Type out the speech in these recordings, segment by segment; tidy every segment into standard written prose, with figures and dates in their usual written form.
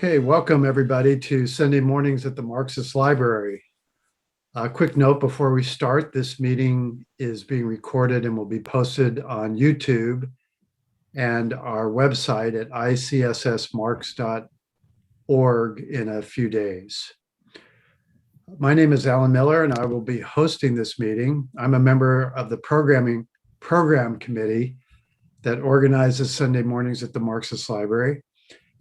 Okay, welcome everybody to Sunday mornings at the Marxist Library. A quick note before we start, this meeting is being recorded and will be posted on YouTube and our website at icssmarx.org in a few days. My name is Alan Miller and I will be hosting this meeting. I'm a member of the program committee that organizes Sunday mornings at the Marxist Library.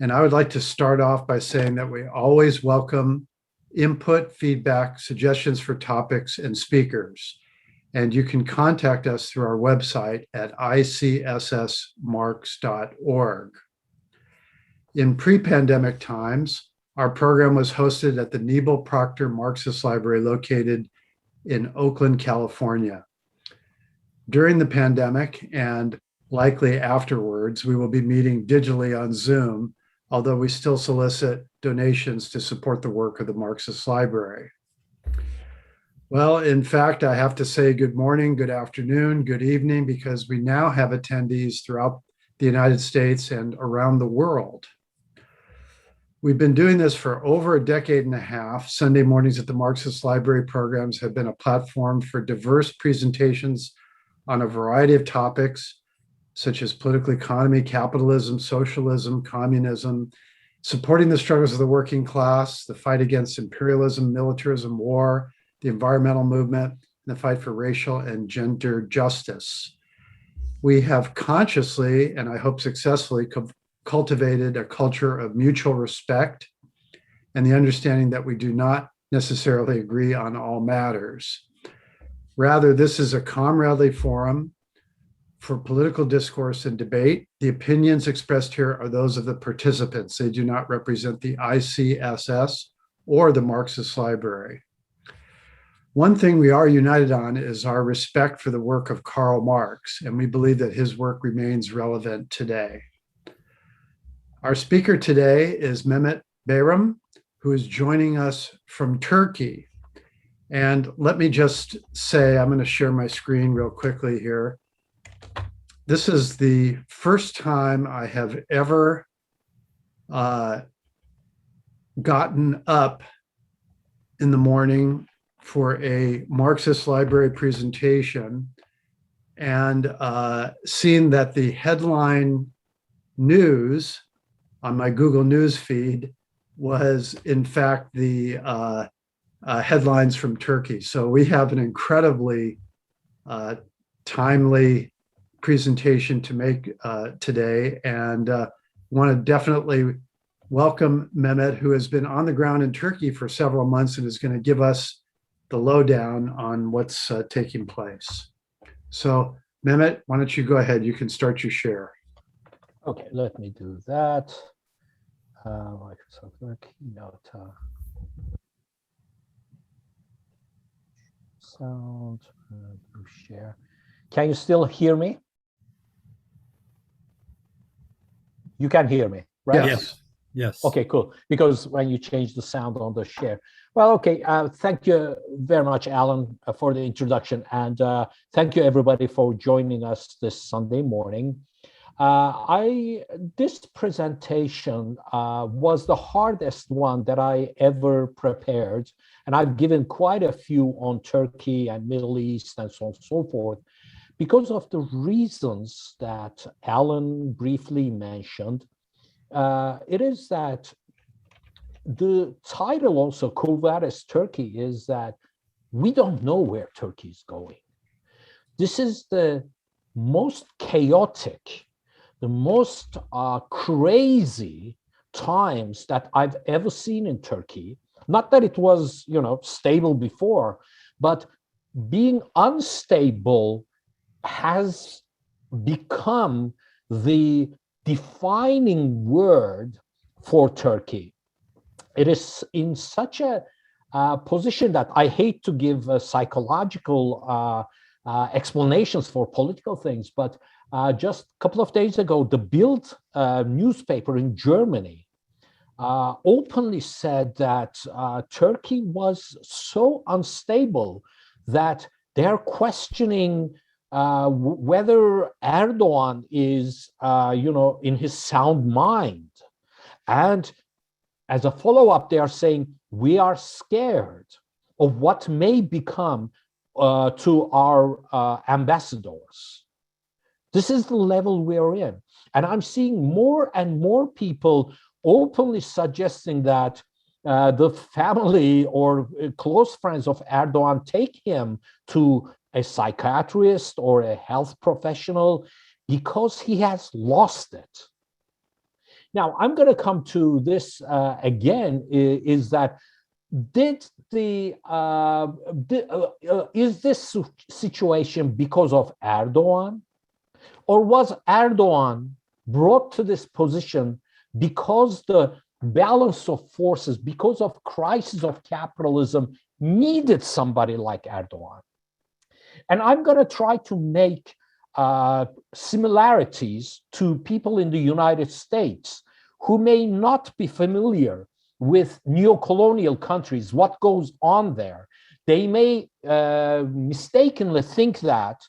And I would like to start off by saying that we always welcome input, feedback, suggestions for topics and speakers. And you can contact us through our website at icssmarx.org. In pre-pandemic times, our program was hosted at the Nebel Proctor Marxist Library located in Oakland, California. During the pandemic and likely afterwards, we will be meeting digitally on Zoom, although we still solicit donations to support the work of the Marxist Library. Well, in fact, I have to say good morning, good afternoon, good evening, because we now have attendees throughout the United States and around the world. We've been doing this for over a decade and a half. Sunday mornings at the Marxist Library programs have been a platform for diverse presentations on a variety of topics, such as political economy, capitalism, socialism, communism, supporting the struggles of the working class, the fight against imperialism, militarism, war, the environmental movement, and the fight for racial and gender justice. We have consciously, and I hope successfully, cultivated a culture of mutual respect and the understanding that we do not necessarily agree on all matters. Rather, this is a comradely forum for political discourse and debate. The opinions expressed here are those of the participants. They do not represent the Icss or the Marxist Library. One thing we are united on is our respect for the work of Karl Marx, and we believe that his work remains relevant today. Our speaker today is Mehmet Bayram, who is joining us from Turkey. And let me just say, I'm going to share my screen real quickly here. This is the first time I have ever gotten up in the morning for a Marxist Library presentation and seen that the headline news on my Google News feed was in fact the headlines from Turkey. So we have an incredibly timely presentation to make today, and want to definitely welcome Mehmet, who has been on the ground in Turkey for several months and is going to give us the lowdown on what's taking place. So Mehmet, why don't you go ahead? You can start your share. Okay, let me do that. Microsoft Word keynote. Sound, share. Can you still hear me? You can hear me, right? Yes. Yes. Okay, cool. Because when you change the sound on the share. Well, okay. Thank you very much, Alan, for the introduction. And thank you, everybody, for joining us this Sunday morning. This presentation was the hardest one that I ever prepared. And I've given quite a few on Turkey and Middle East and so on and so forth, because of the reasons that Alan briefly mentioned. It is that the title also, Quo Vadis Turkey, is that we don't know where Turkey is going. This is the most chaotic, the most crazy times that I've ever seen in Turkey. Not that it was, stable before, but being unstable has become the defining word for Turkey. It is in such a position that I hate to give psychological explanations for political things, but just a couple of days ago, the Bild newspaper in Germany openly said that Turkey was so unstable that they're questioning whether Erdogan is, in his sound mind. And as a follow-up, they are saying, we are scared of what may become to our ambassadors. This is the level we're in. And I'm seeing more and more people openly suggesting that the family or close friends of Erdogan take him to a psychiatrist or a health professional because he has lost it. Now, I'm going to come to this again, is that is this situation because of Erdogan? Or was Erdogan brought to this position because the balance of forces, because of crisis of capitalism, needed somebody like Erdogan? And I'm going to try to make similarities to people in the United States who may not be familiar with neo-colonial countries, what goes on there. They may mistakenly think that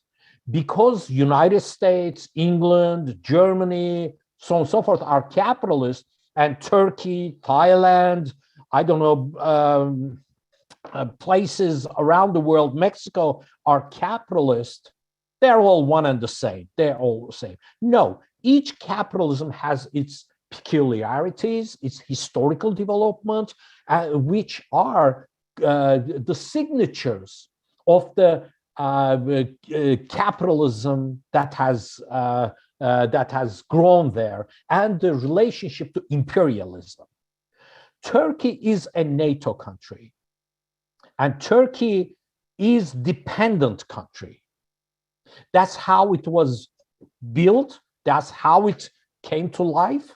because United States, England, Germany, so on and so forth are capitalist, and Turkey, Thailand, I don't know, places around the world, Mexico, are capitalist, they're all one and the same. They're all the same. No, each capitalism has its peculiarities, its historical development, which are the signatures of the capitalism that has grown there, and the relationship to imperialism. Turkey is a NATO country, and Turkey is dependent country. That's how it was built. That's how it came to life.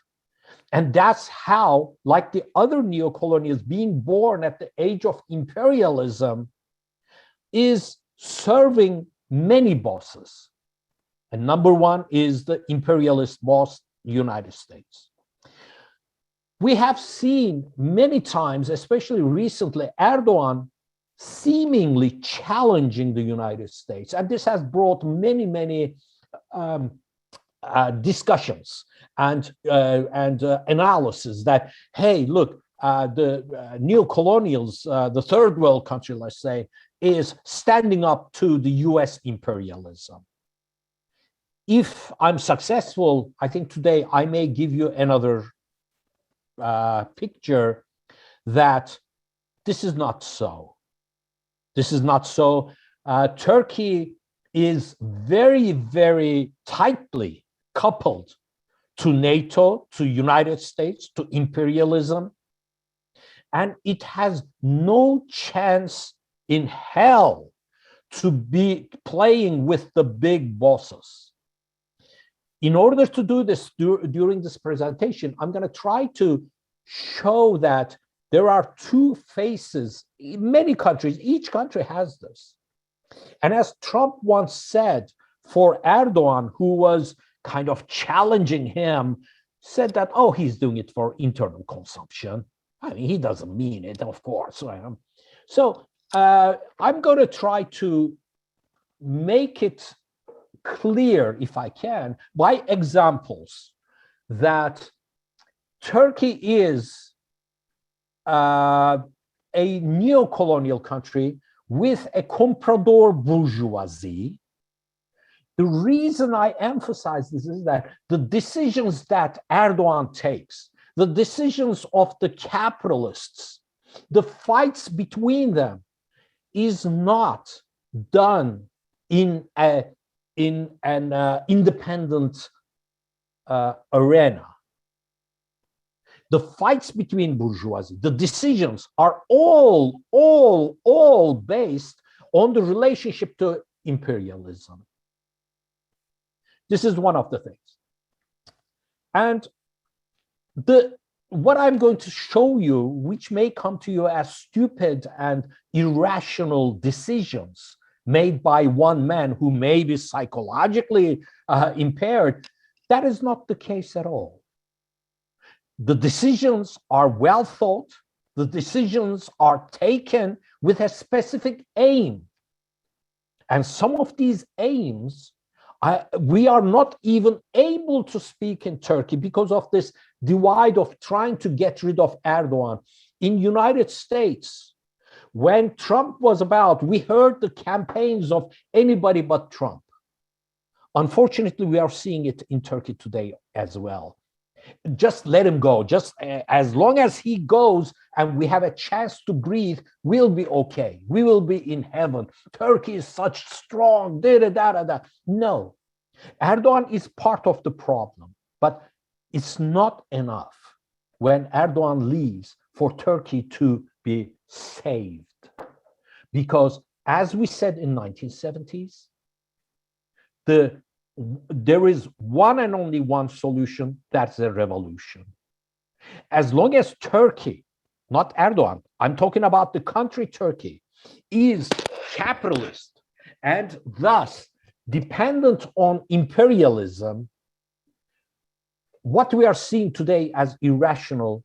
And that's how, like the other neocolonials, being born at the age of imperialism, is serving many bosses. And number one is the imperialist boss, United States. We have seen many times, especially recently, Erdogan seemingly challenging the United States. And this has brought many, many discussions and analysis that, hey, look, the neocolonials, the third world country, let's say, is standing up to the US imperialism. If I'm successful, I think today I may give you another picture that this is not so. This is not so. Turkey is very, very tightly coupled to NATO, to United States, to imperialism. And it has no chance in hell to be playing with the big bosses. In order to do this during this presentation, I'm going to try to show that there are two faces in many countries. Each country has this. And as Trump once said, for Erdogan, who was kind of challenging him, said that, oh, he's doing it for internal consumption. I mean, he doesn't mean it, of course. So I'm going to try to make it clear, if I can, by examples, that Turkey is a neo-colonial country with a comprador bourgeoisie. The reason I emphasize this is that the decisions that Erdogan takes, the decisions of the capitalists, the fights between them, is not done in an independent arena. The fights between bourgeoisie, the decisions are all based on the relationship to imperialism. This is one of the things. And what I'm going to show you, which may come to you as stupid and irrational decisions made by one man who may be psychologically impaired, that is not the case at all. The decisions are well thought. The decisions are taken with a specific aim. And some of these aims We are not even able to speak in Turkey because of this divide of trying to get rid of Erdogan. In United States, when Trump was about, we heard the campaigns of anybody but Trump. Unfortunately, we are seeing it in Turkey today as well. Just let him go. Just as long as he goes and we have a chance to breathe, we'll be okay. We will be in heaven. Turkey is such strong. No, Erdogan is part of the problem, but it's not enough when Erdogan leaves for Turkey to be saved. Because as we said in 1970s, there is one and only one solution, that's a revolution. As long as Turkey, not Erdogan, I'm talking about the country Turkey, is capitalist and thus dependent on imperialism, what we are seeing today as irrational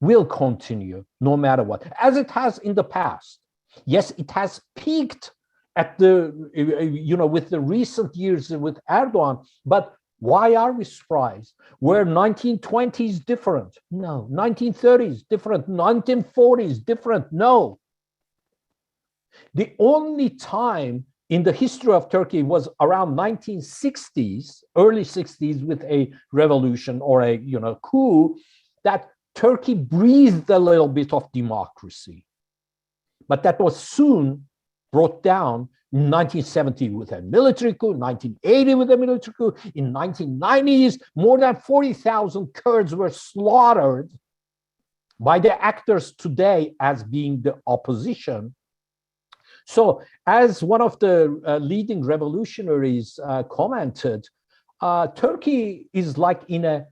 will continue no matter what, as it has in the past. Yes, it has peaked at with the recent years with Erdogan, but why are we surprised? Were 1920s different? No. 1930s different? 1940s different? No. The only time in the history of Turkey was around 1960s, early 60s, with a revolution or a coup, that Turkey breathed a little bit of democracy. But that was soon brought down in 1970 with a military coup, 1980 with a military coup. In 1990s, more than 40,000 Kurds were slaughtered by the actors today as being the opposition. So as one of the leading revolutionaries commented, Turkey is like in a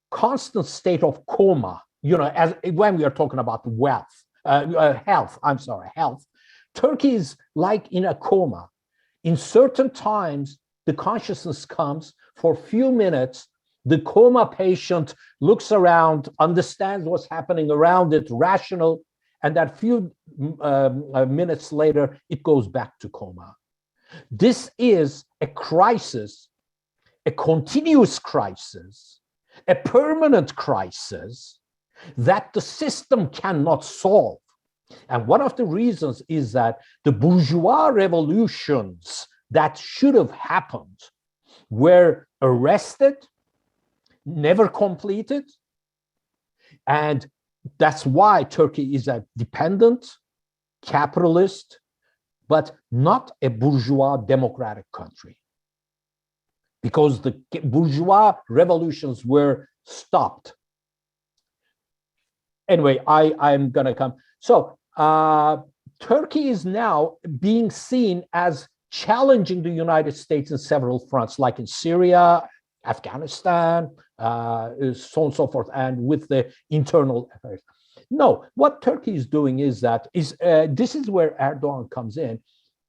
constant state of coma, as when we are talking about health. Turkey is like in a coma. In certain times, the consciousness comes for a few minutes. The coma patient looks around, understands what's happening around it, rational, and that few minutes later, it goes back to coma. This is a crisis, a continuous crisis, a permanent crisis that the system cannot solve. And one of the reasons is that the bourgeois revolutions that should have happened were arrested, never completed. And that's why Turkey is a dependent, capitalist, but not a bourgeois democratic country. Because the bourgeois revolutions were stopped. Anyway, I'm going to come. So Turkey is now being seen as challenging the United States in several fronts, like in Syria, Afghanistan, so on and so forth, and with the internal affairs. No, what Turkey is doing is this is where Erdogan comes in.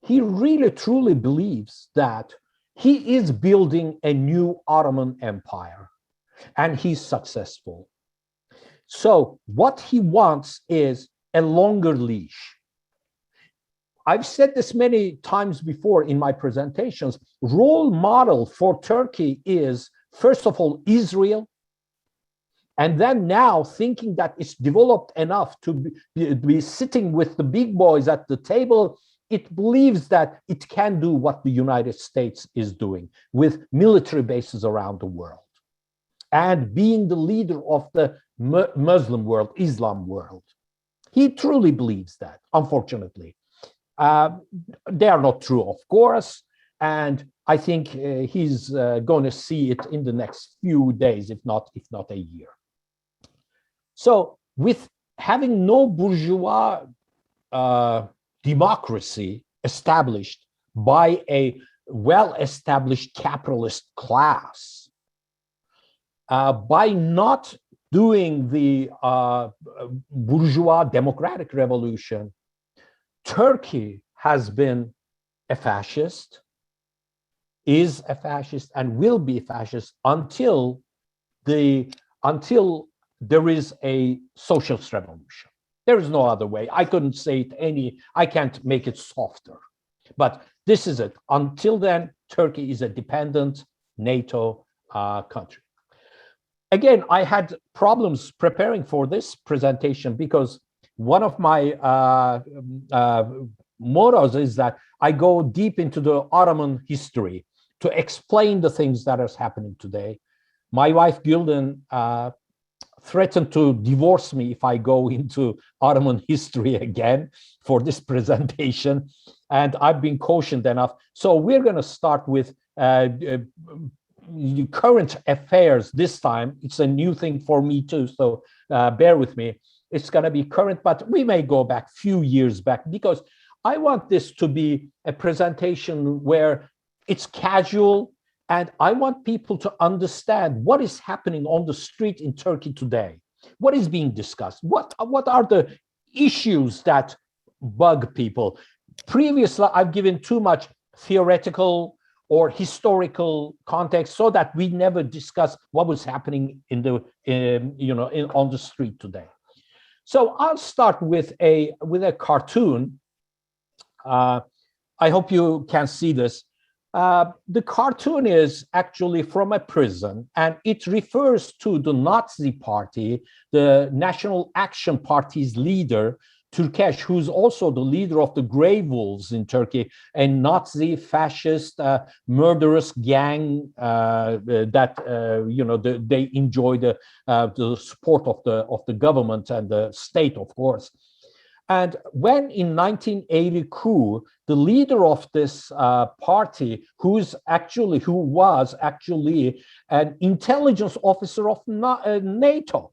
He really truly believes that he is building a new Ottoman Empire, and he's successful. So what he wants is a longer leash. I've said this many times before in my presentations. Role model for Turkey is, first of all, Israel. And then now thinking that it's developed enough to be sitting with the big boys at the table, it believes that it can do what the United States is doing with military bases around the world and being the leader of the Muslim world, Islam world. He truly believes that, unfortunately. They are not true, of course, and I think he's going to see it in the next few days, if not a year. So with having no bourgeois democracy established by a well-established capitalist class, by not doing the bourgeois democratic revolution, Turkey has been a fascist, is a fascist, and will be a fascist until there is a socialist revolution. There is no other way. I couldn't say it I can't make it softer. But this is it. Until then, Turkey is a dependent NATO country. Again, I had problems preparing for this presentation because one of my mottos is that I go deep into the Ottoman history to explain the things that are happening today. My wife, Gülden, threatened to divorce me if I go into Ottoman history again for this presentation. And I've been cautioned enough. So we're going to start with current affairs this time. It's a new thing for me too, so bear with me. It's going to be current, but we may go back a few years back because I want this to be a presentation where it's casual, and I want people to understand what is happening on the street in Turkey today. What is being discussed? What are the issues that bug people? Previously, I've given too much theoretical or historical context so that we never discuss what was happening in the on the street today. So I'll start with a cartoon. I hope you can see this. The cartoon is actually from a prison, and it refers to the Nazi Party, the National Action Party's leader, Türkeş, who's also the leader of the Grey Wolves in Turkey, a Nazi fascist murderous gang that they enjoy the support of the government and the state, of course. And when in 1980 coup, the leader of this party, who was actually an intelligence officer of NATO.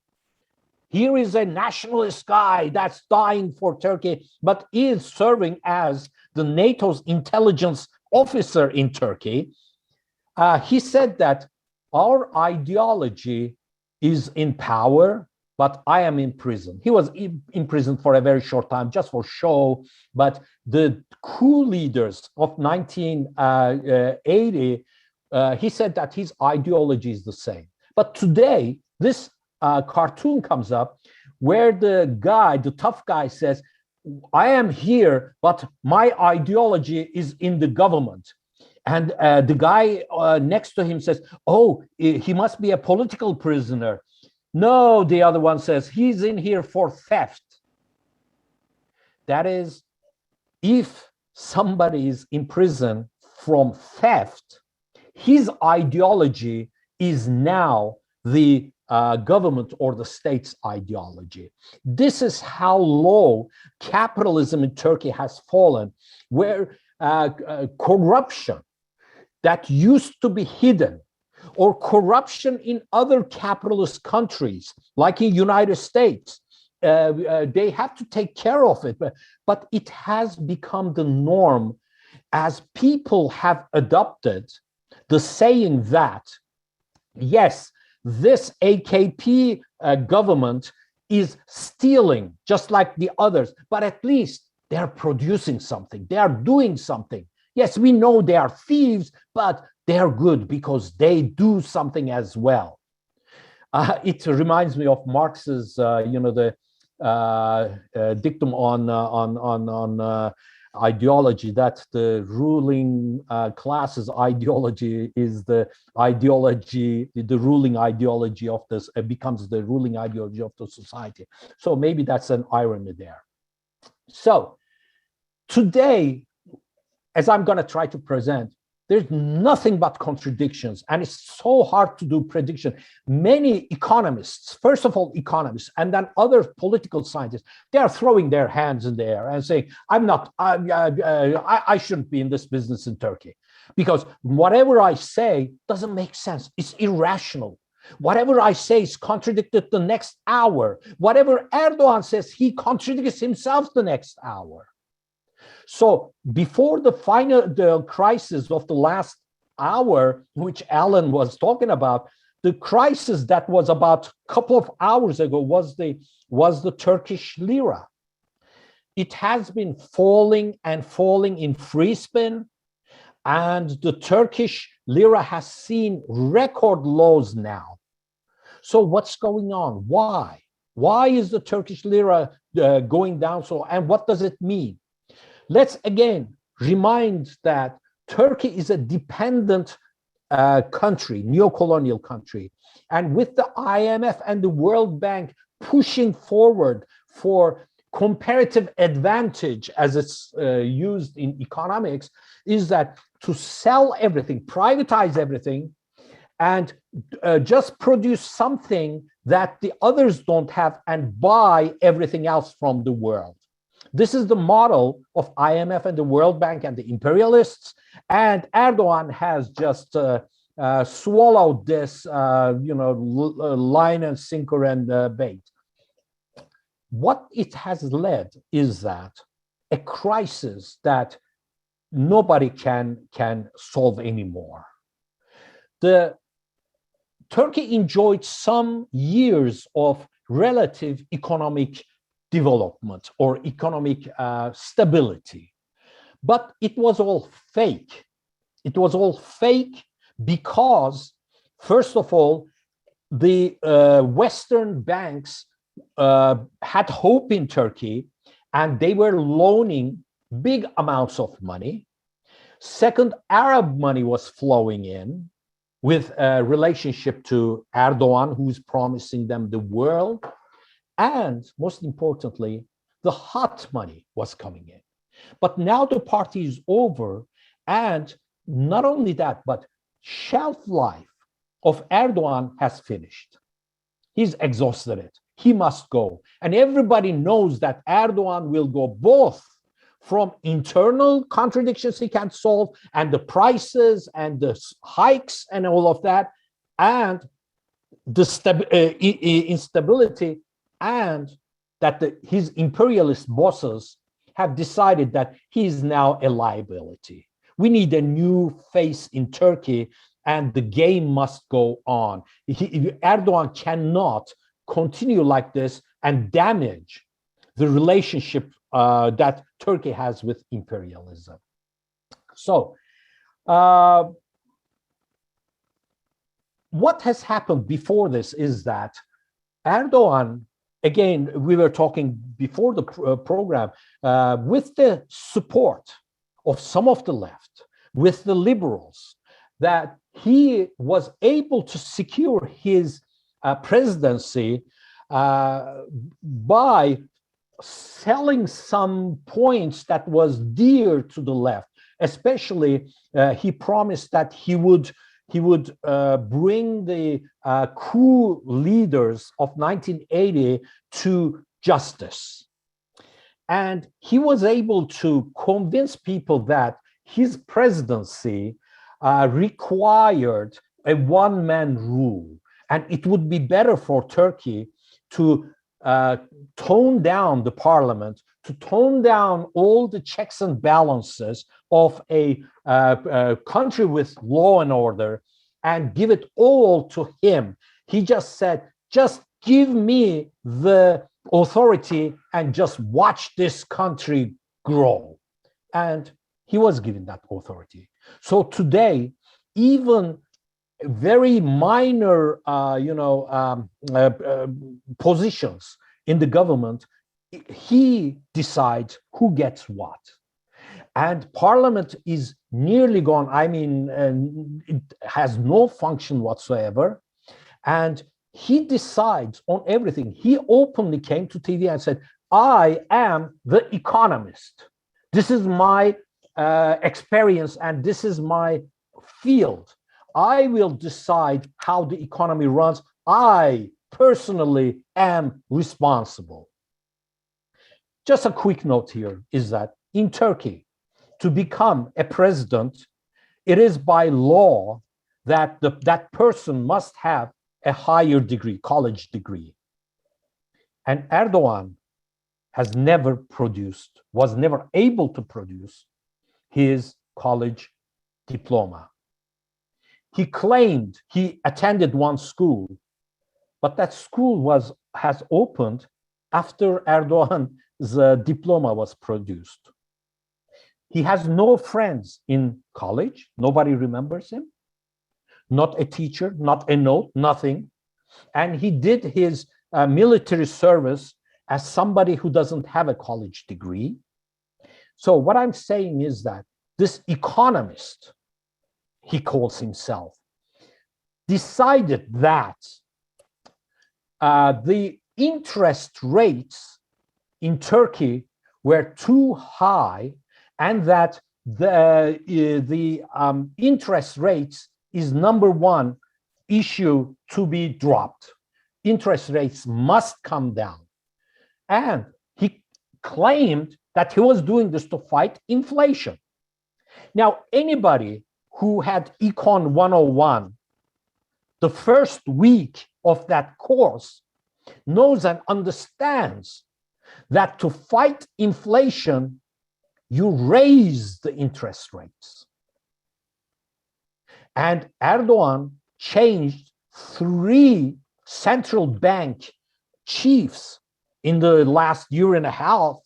Here is a nationalist guy that's dying for Turkey, but is serving as the NATO's intelligence officer in Turkey. He said that our ideology is in power, but I am in prison. He was in prison for a very short time, just for show. But the coup leaders of 1980, he said that his ideology is the same. But today, this cartoon comes up where the tough guy says, I am here, but my ideology is in the government. And the guy next to him says, oh, he must be a political prisoner. No, the other one says, he's in here for theft. That is, if somebody is in prison from theft, his ideology is now the government or the state's ideology. This is how low capitalism in Turkey has fallen, where corruption that used to be hidden, or corruption in other capitalist countries, like in United States, they have to take care of it, but it has become the norm as people have adopted the saying that, yes, this AKP government is stealing just like the others, but at least they're producing something, they are doing something. Yes, we know they are thieves, but they're good because they do something as well. It reminds me of Marx's, the dictum on ideology, that the ruling class's ideology is the ruling ideology of this, becomes the ruling ideology of the society. So maybe that's an irony there. So today, as I'm going to try to present, there's nothing but contradictions, and it's so hard to do prediction. Many economists, first of all economists, and then other political scientists, they are throwing their hands in the air and saying, I shouldn't be in this business in Turkey, because whatever I say doesn't make sense. It's irrational. Whatever I say is contradicted the next hour. Whatever Erdogan says, he contradicts himself the next hour. So before the crisis of the last hour, which Alan was talking about, the crisis that was about a couple of hours ago was the Turkish lira. It has been falling and falling in free spin, and the Turkish lira has seen record lows now. So what's going on? Why? Why is the Turkish lira going down so? And what does it mean? Let's again remind that Turkey is a dependent country, neo-colonial country. And with the IMF and the World Bank pushing forward for comparative advantage, as it's used in economics, is that to sell everything, privatize everything, and just produce something that the others don't have and buy everything else from the world. This is the model of IMF and the World Bank and the imperialists, and Erdogan has just swallowed this, line and sinker and bait. What it has led is that a crisis that nobody can solve anymore. Turkey enjoyed some years of relative economic development or economic stability, but it was all fake. It was all fake because, first of all, the Western banks had hope in Turkey, and they were loaning big amounts of money. Second, Arab money was flowing in with a relationship to Erdogan, who's promising them the world. And most importantly, the hot money was coming in. But now the party is over, and not only that, but shelf life of Erdogan has finished. He's exhausted it. He must go. And everybody knows that Erdogan will go both from internal contradictions he can't solve, and the prices and the hikes and all of that, and the instability, and that his imperialist bosses have decided that he is now a liability. We need a new face in Turkey, and the game must go on. Erdogan cannot continue like this and damage the relationship that Turkey has with imperialism. So, what has happened before this is that Erdogan, again, we were talking before the program, with the support of some of the left, with the liberals, that he was able to secure his presidency by selling some points that was dear to the left. Especially, he promised that he would bring the coup leaders of 1980 to justice. And he was able to convince people that his presidency required a one-man rule, and it would be better for Turkey to tone down the parliament, to tone down all the checks and balances of a country with law and order, and give it all to him. He just said, just give me the authority and just watch this country grow. And he was given that authority. So today, even very minor, positions in the government, he decides who gets what. And parliament is nearly gone. I mean, it has no function whatsoever. And he decides on everything. He openly came to TV and said, I am the economist. This is my experience, and this is my field. I will decide how the economy runs. I personally am responsible. Just a quick note here is that in Turkey, to become a president, it is by law that that person must have a higher degree, college degree. And Erdogan has never produced, was never able to produce his college diploma. He claimed he attended one school, but that school has opened after Erdogan's diploma was produced. He has no friends in college. Nobody remembers him. Not a teacher, not a note, nothing. And he did his military service as somebody who doesn't have a college degree. So what I'm saying is that this economist, he calls himself, decided that the interest rates in Turkey were too high, and that the interest rates is number one issue to be dropped. Interest rates must come down. And he claimed that he was doing this to fight inflation. Now, anybody who had Econ 101, the first week of that course, knows and understands that to fight inflation, you raise the interest rates. And Erdogan changed 3 central bank chiefs in the last year and a half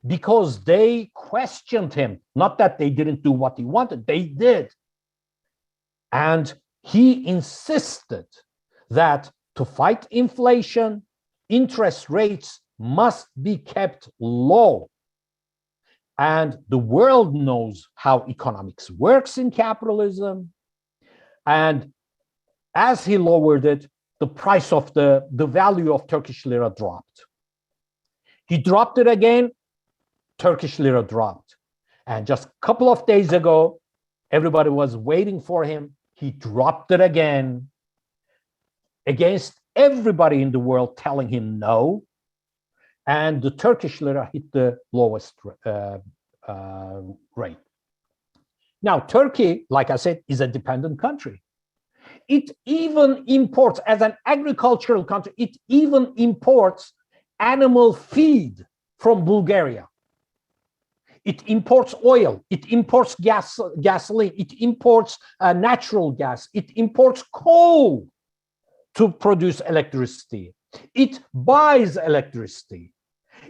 because they questioned him. Not that they didn't do what he wanted, they did. And he insisted that to fight inflation, interest rates must be kept low. And the world knows how economics works in capitalism. And as he lowered it, the price of the value of Turkish lira dropped. He dropped it again, Turkish lira dropped. And just a couple of days ago, everybody was waiting for him. He dropped it again against everybody in the world telling him no. And the Turkish lira hit the lowest rate. Now, Turkey, like I said, is a dependent country. It even imports, as an agricultural country, it even imports animal feed from Bulgaria. It imports oil, it imports gasoline, it imports natural gas, it imports coal to produce electricity. It buys electricity.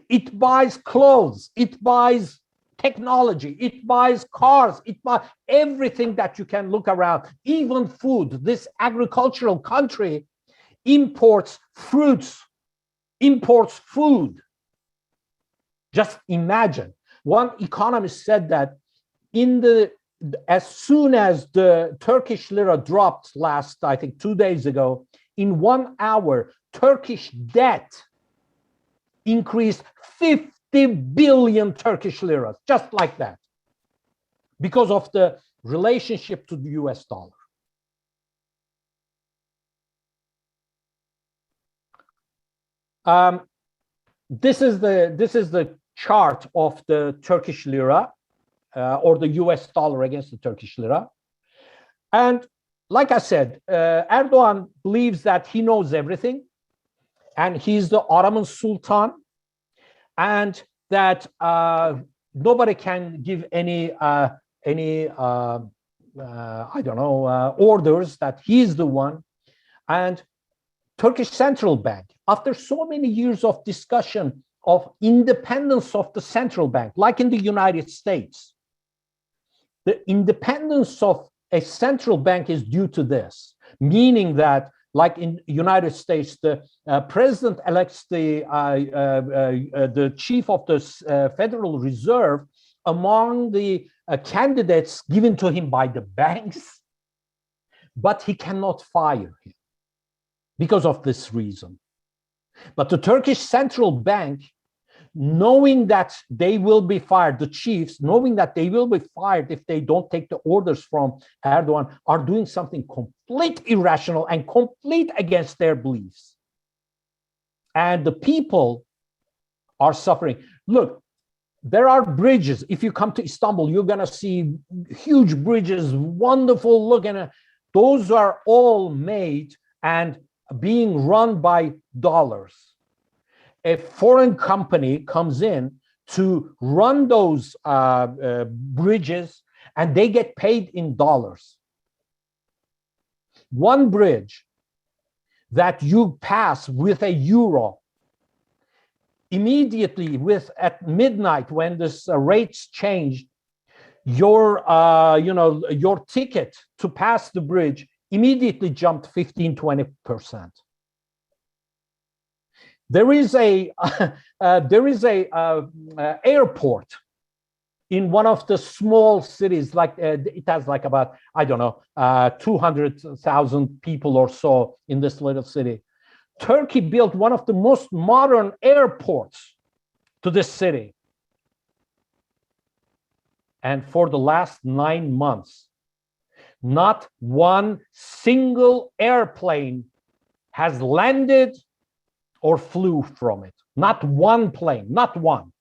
It buys clothes, it buys technology, it buys cars, it buys everything that you can look around, even food. This agricultural country imports fruits, imports food. Just imagine. One economist said that as soon as the Turkish lira dropped last, I think 2 days ago, in 1 hour, Turkish debt increased 50 billion Turkish liras, just like that, because of the relationship to the US dollar. This is the chart of the Turkish lira or the US dollar against the Turkish lira. And like I said, Erdogan believes that he knows everything and he's the Ottoman Sultan, and that nobody can give any orders, that he's the one. And Turkish Central Bank, after so many years of discussion of independence of the central bank, like in the United States, the independence of a central bank is due to this, meaning that, like in the United States, the president elects the chief of the Federal Reserve among the candidates given to him by the banks, but he cannot fire him because of this reason. But the Turkish Central Bank, knowing that they will be fired, the chiefs, knowing that they will be fired if they don't take the orders from Erdogan, are doing something complete irrational and complete against their beliefs. And the people are suffering. Look, there are bridges. If you come to Istanbul, you're going to see huge bridges, wonderful looking. Those are all made and being run by dollars. A foreign company comes in to run those bridges, and they get paid in dollars. One bridge that you pass with a euro, immediately at midnight when this rates change, your ticket to pass the bridge immediately jumped 15-20%. There is a airport in one of the small cities, like it has like about, I don't know, 200,000 people or so in this little city. Turkey built one of the most modern airports to this city. And for the last 9 months, not one single airplane has landed or flew from it. Not one plane, not one.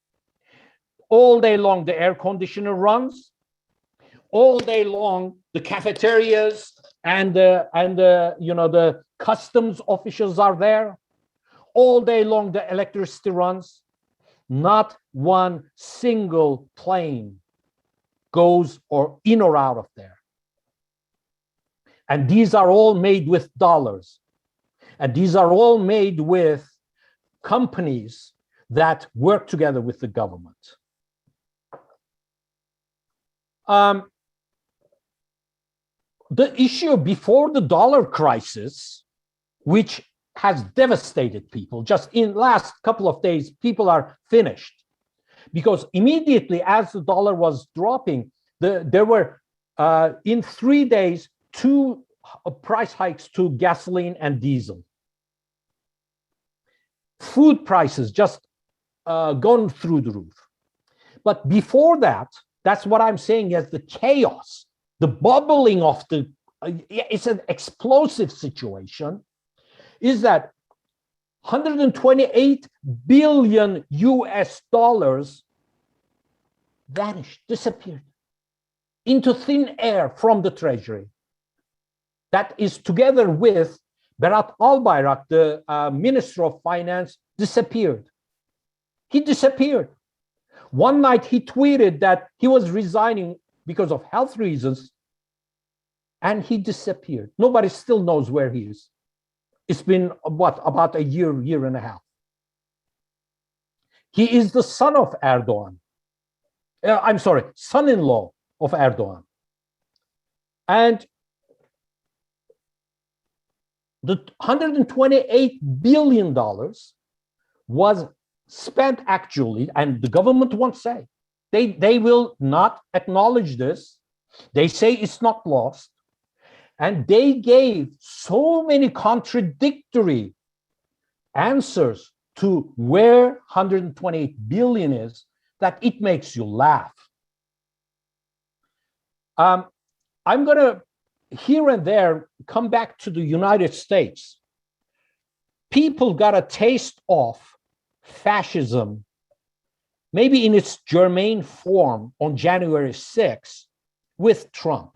All day long, the air conditioner runs. All day long, the cafeterias and the customs officials are there. All day long, the electricity runs. Not one single plane goes or in or out of there. And these are all made with dollars. And these are all made with companies that work together with the government. The issue before the dollar crisis, which has devastated people, just in last couple of days, people are finished. Because immediately as the dollar was dropping, there were, in 3 days, 2 price hikes to gasoline and diesel. Food prices just gone through the roof. But before that, that's what I'm saying is the chaos, the bubbling of the, it's an explosive situation, is that 128 billion US dollars vanished, disappeared into thin air from the treasury. That is together with Berat Albayrak, the Minister of Finance, disappeared. He disappeared. One night he tweeted that he was resigning because of health reasons, and he disappeared. Nobody still knows where he is. It's been, what, about a year, year and a half. He is the son of Erdogan. I'm sorry, son-in-law of Erdogan. And the $128 billion was spent actually, and the government won't say. They will not acknowledge this. They say it's not lost. And they gave so many contradictory answers to where 128 billion is that it makes you laugh. I'm going to here and there come back to the United States. People got a taste of fascism, maybe in its germane form on January 6th with Trump.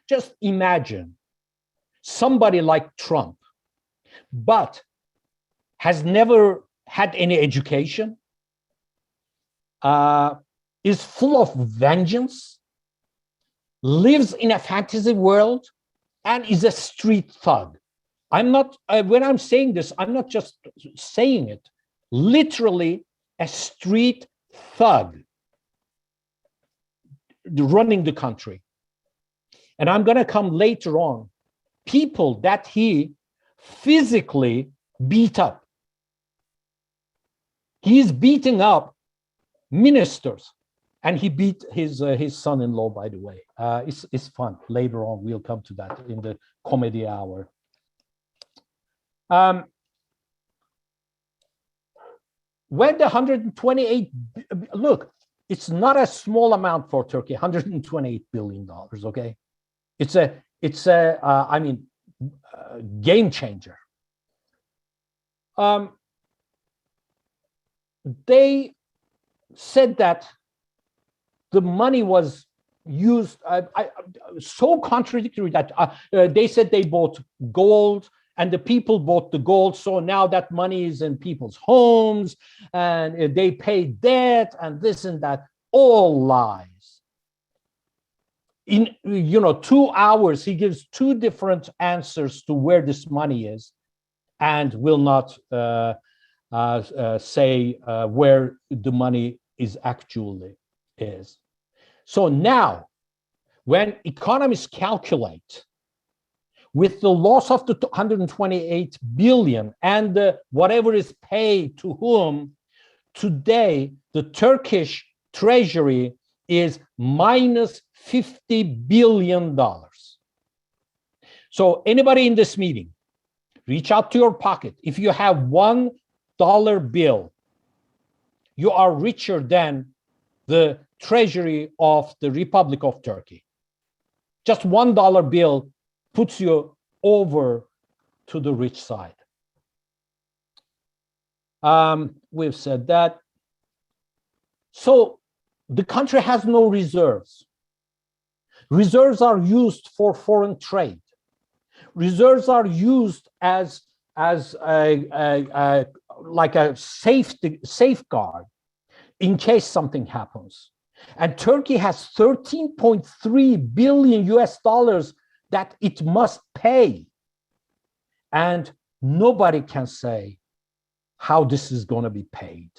Just imagine somebody like Trump, but has never had any education, is full of vengeance, lives in a fantasy world, and is a street thug. I'm not, when I'm saying this, I'm not just saying it, literally a street thug running the country. And I'm going to come later on, people that he physically beat up. He's beating up ministers, and he beat his son-in-law, by the way. It's fun. Later on, we'll come to that in the comedy hour. When the 128, look, it's not a small amount for Turkey, $128 billion, okay? It's a I mean, game changer. They said that the money was used, so contradictory that they said they bought gold and the people bought the gold. So now that money is in people's homes and they pay debt and this and that, all lies. In 2 hours, he gives 2 different answers to where this money is and will not say where the money is actually is. So now, when economists calculate with the loss of the 128 billion and whatever is paid to whom, today the Turkish treasury is minus $50 billion. So anybody in this meeting, reach out to your pocket. If you have $1 bill, you are richer than the treasury of the Republic of Turkey. Just $1 bill puts you over to the rich side. We've said that. So the country has no reserves. Reserves are used for foreign trade. Reserves are used as like a safeguard in case something happens. And Turkey has 13.3 billion US dollars that it must pay. And nobody can say how this is going to be paid.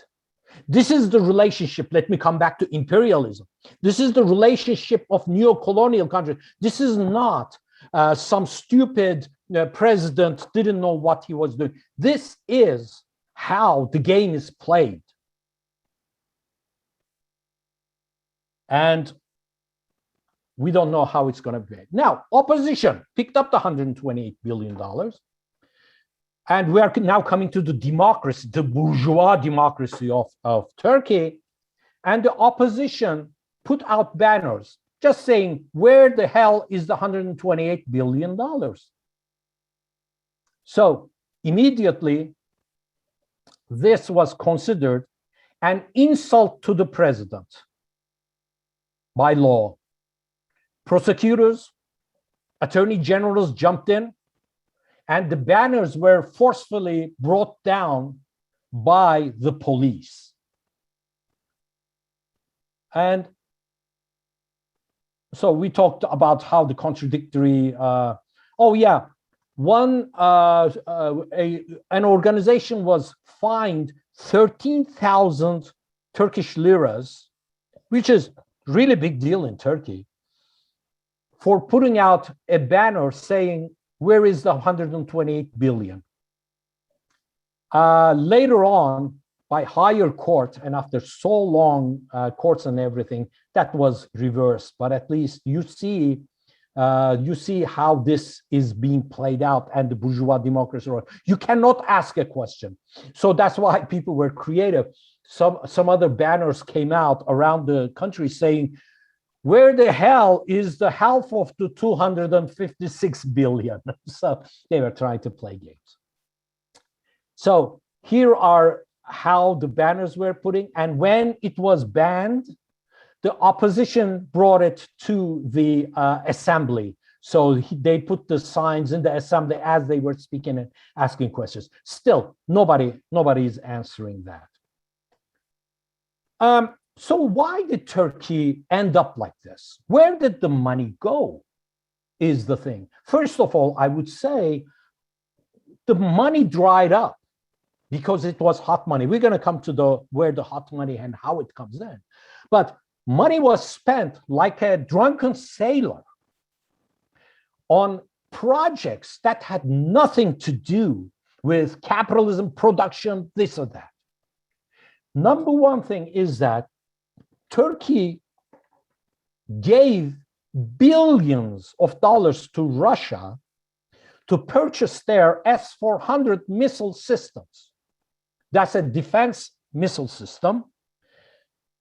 This is the relationship. Let me come back to imperialism. This is the relationship of neo-colonial countries. This is not some stupid president didn't know what he was doing. This is how the game is played. And we don't know how it's going to be. Now, opposition picked up the $128 billion. And we are now coming to the democracy, the bourgeois democracy of Turkey. And the opposition put out banners just saying, where the hell is the $128 billion? So immediately, this was considered an insult to the president by law. Prosecutors, attorney generals jumped in, and the banners were forcefully brought down by the police. And so we talked about how the contradictory, an organization was fined 13,000 Turkish liras, which is really big deal in Turkey, for putting out a banner saying, where is the 128 billion? Later on, by higher court, and after so long courts and everything, that was reversed. But at least you see how this is being played out, and the bourgeois democracy. You cannot ask a question. So that's why people were creative. Some other banners came out around the country saying, where the hell is the half of the 256 billion? So they were trying to play games. So here are how the banners were putting. And when it was banned, the opposition brought it to the assembly. So they put the signs in the assembly as they were speaking and asking questions. Still, nobody is answering that. So why did Turkey end up like this? Where did the money go is the thing. First of all, I would say the money dried up because it was hot money. We're going to come to where the hot money and how it comes in. But money was spent like a drunken sailor on projects that had nothing to do with capitalism, production, this or that. Number one thing is that Turkey gave billions of dollars to Russia to purchase their S-400 missile systems. That's a defense missile system.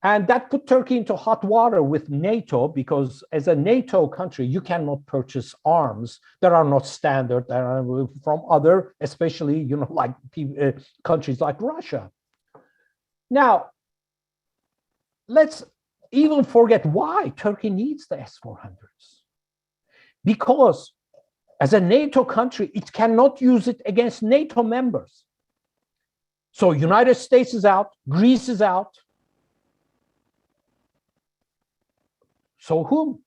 And that put Turkey into hot water with NATO, because as a NATO country, you cannot purchase arms that are not standard, that are from other, especially, like countries like Russia. Now, let's even forget why Turkey needs the S-400s. Because as a NATO country, it cannot use it against NATO members. So United States is out, Greece is out. So whom?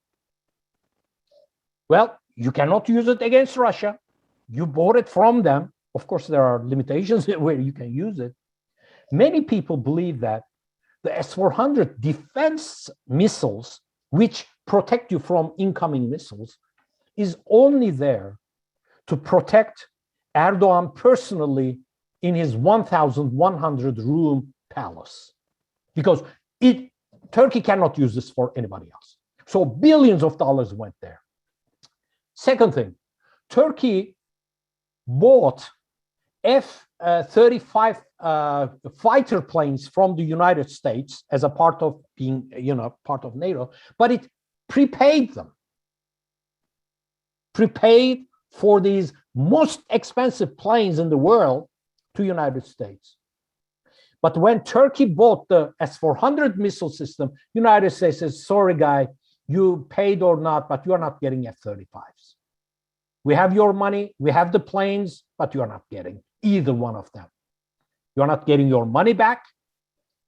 Well, you cannot use it against Russia. You bought it from them. Of course, there are limitations where you can use it. Many people believe that the S-400 defense missiles, which protect you from incoming missiles, is only there to protect Erdogan personally in his 1,100 room palace. Because Turkey cannot use this for anybody else. So billions of dollars went there. Second thing, Turkey bought F-35 fighter planes from the United States as a part of being, part of NATO, but it prepaid them. Prepaid for these most expensive planes in the world to United States. But when Turkey bought the S-400 missile system, United States says, sorry, guy, you paid or not, but you're not getting F-35s. We have your money, we have the planes, but you're not getting either one of them. You're not getting your money back,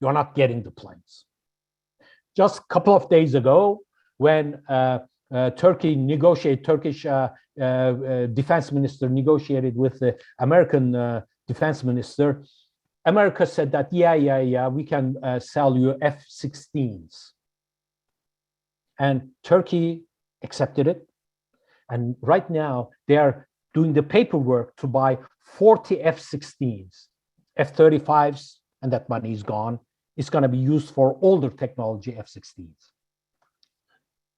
you're not getting the planes. Just a couple of days ago, when Turkish defense minister negotiated with the American defense minister, America said that, yeah, we can sell you F-16s. And Turkey accepted it. And right now, they are doing the paperwork to buy 40 F-16s, F-35s, and that money is gone. It's going to be used for older technology F-16s.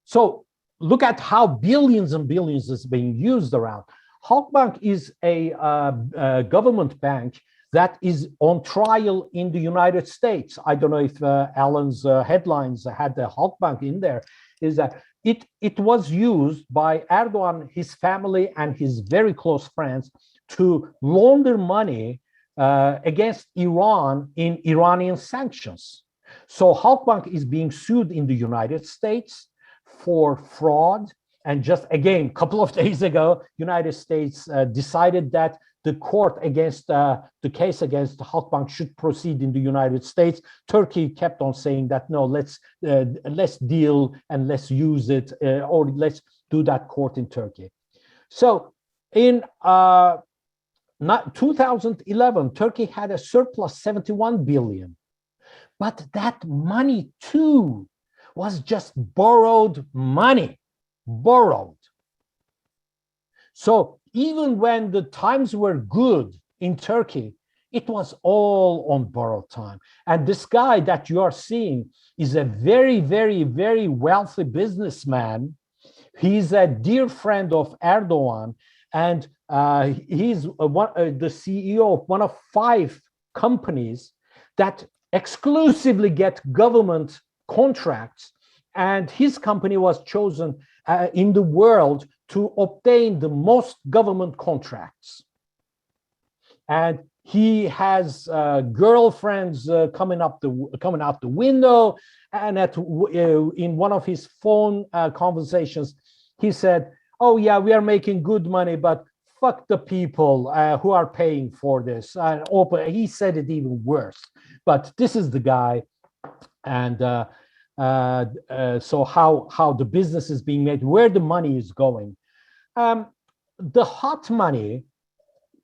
So look at how billions and billions is being used around. Halkbank is a government bank that is on trial in the United States. I don't know if Alan's headlines had the Halkbank in there, is that it was used by Erdogan, his family, and his very close friends to launder money against Iran in Iranian sanctions. So Halkbank is being sued in the United States for fraud. And just again, a couple of days ago, United States decided that the court against the case against Halkbank should proceed in the United States. Turkey kept on saying that, no, let's deal and let's use it, or let's do that court in Turkey. So in 2011, Turkey had a surplus 71 billion. But that money too was just borrowed money, borrowed. So even when the times were good in Turkey, it was all on borrowed time. And this guy that you are seeing is a very, very, very wealthy businessman. He's a dear friend of Erdogan, and he's the CEO of one of 5 companies that exclusively get government contracts. And his company was chosen in the world to obtain the most government contracts. And he has girlfriends coming out the window. And in one of his phone conversations, he said, "Oh yeah, we are making good money, but fuck the people who are paying for this." He said it even worse. But this is the guy, and so how the business is being made, where the money is going. The hot money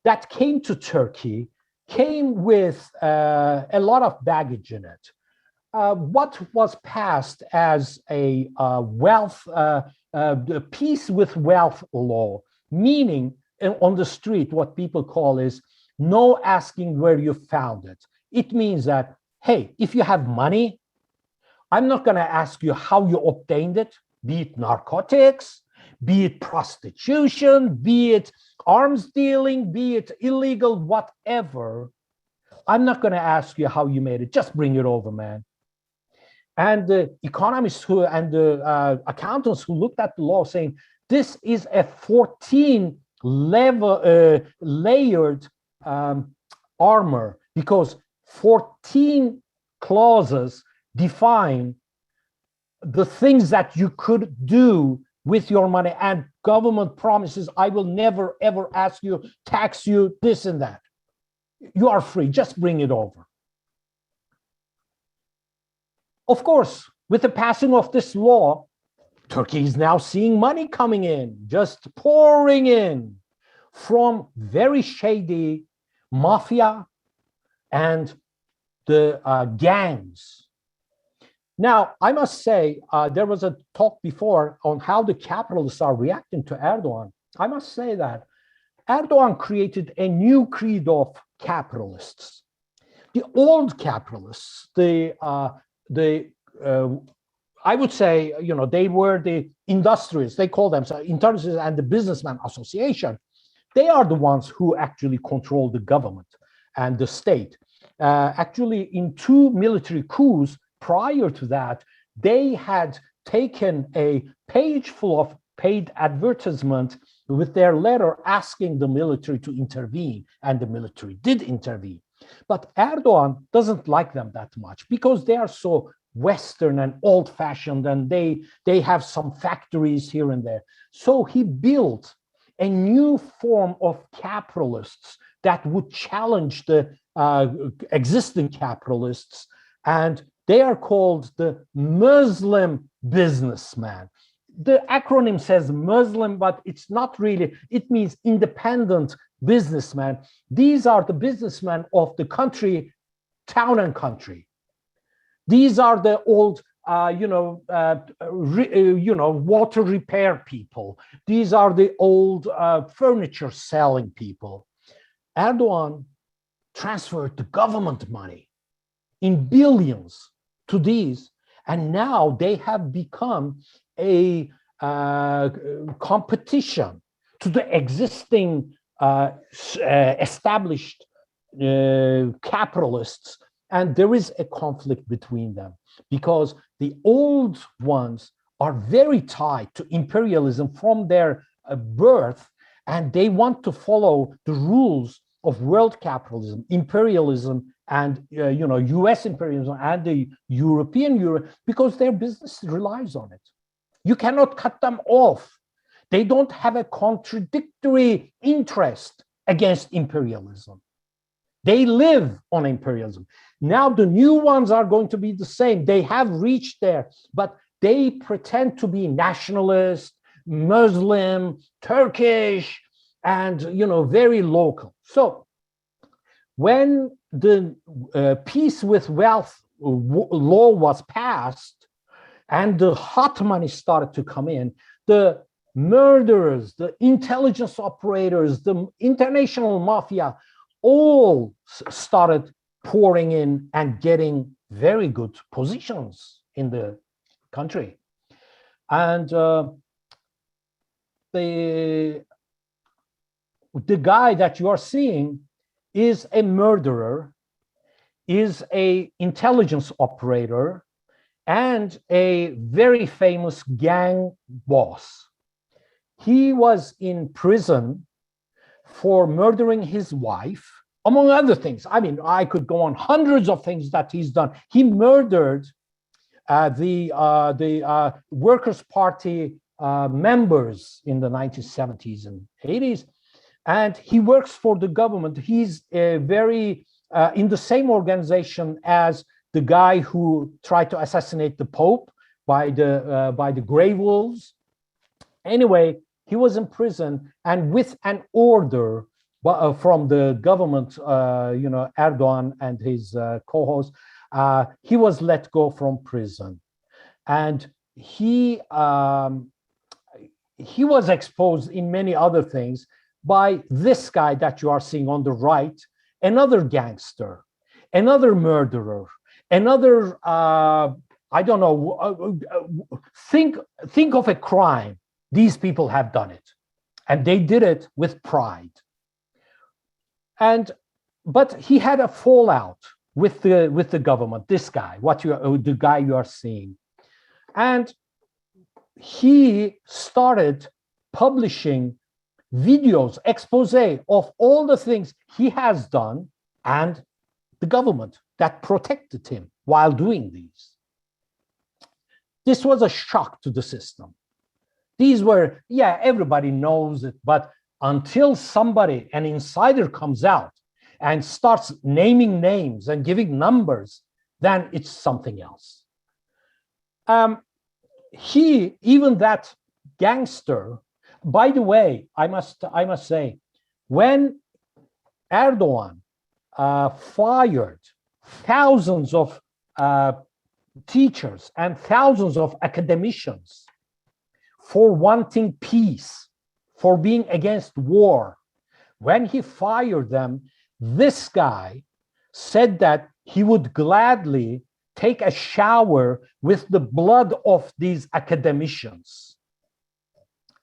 that came to Turkey came with a lot of baggage in it. What was passed as a peace with wealth law, meaning on the street, what people call is no asking where you found it. It means that, hey, if you have money, I'm not going to ask you how you obtained it, be it narcotics, be it prostitution, be it arms dealing, be it illegal, whatever. I'm not going to ask you how you made it. Just bring it over, man. And the economists and the accountants who looked at the law saying this is a 14 layered armor, because 14 clauses define the things that you could do with your money, and government promises, I will never ever ask you, tax you, this and that. You are free, just bring it over. Of course, with the passing of this law, Turkey is now seeing money coming in, just pouring in from very shady mafia and the gangs. Now, I must say, there was a talk before on how the capitalists are reacting to Erdogan. I must say that Erdogan created a new creed of capitalists. The old capitalists, the I would say, they were the industrialists. They call themselves industrialists and the businessman association. They are the ones who actually control the government and the state. Actually, in 2 military coups prior to that, they had taken a page full of paid advertisement with their letter asking the military to intervene, and the military did intervene. But Erdogan doesn't like them that much because they are so Western and old-fashioned, and they have some factories here and there. So he built a new form of capitalists that would challenge the existing capitalists, and they are called the Muslim businessman. The acronym says Muslim, but it's not really. It means independent businessman. These are the businessmen of the country, town and country. These are the old, water repair people. These are the old furniture selling people. Erdogan transferred the government money in billions to these, and now they have become a competition to the existing established capitalists, and there is a conflict between them because the old ones are very tied to imperialism from their birth, and they want to follow the rules of world capitalism, imperialism, and US imperialism and the European Euro, because their business relies on it. You cannot cut them off. They don't have a contradictory interest against imperialism. They live on imperialism. Now the new ones are going to be the same. They have reached there, but they pretend to be nationalist, Muslim, Turkish, and very local. So when the peace with wealth law was passed and the hot money started to come in, the murderers, the intelligence operators, the international mafia, all started pouring in and getting very good positions in the country. And the guy that you are seeing is a murderer, is an intelligence operator, and a very famous gang boss. He was in prison for murdering his wife, among other things. I mean, I could go on hundreds of things that he's done. He murdered the Workers' Party members in the 1970s and 80s, and he works for the government. He's very in the same organization as the guy who tried to assassinate the Pope by the Grey Wolves. Anyway, he was in prison, and with an order from the government, Erdogan and his co-host, he was let go from prison, and he was exposed in many other things by this guy that you are seeing on the right, another gangster, another murderer, another I don't know. Think of a crime. These people have done it, and they did it with pride. But he had a fallout with the government. This guy, the guy you are seeing, and he started publishing videos, expose of all the things he has done and the government that protected him while doing these. This was a shock to the system. These were, everybody knows it, but until somebody, an insider, comes out and starts naming names and giving numbers, then it's something else. Even that gangster, by the way, I must say, when Erdogan fired thousands of teachers and thousands of academicians for wanting peace, for being against war, when he fired them, this guy said that he would gladly take a shower with the blood of these academicians.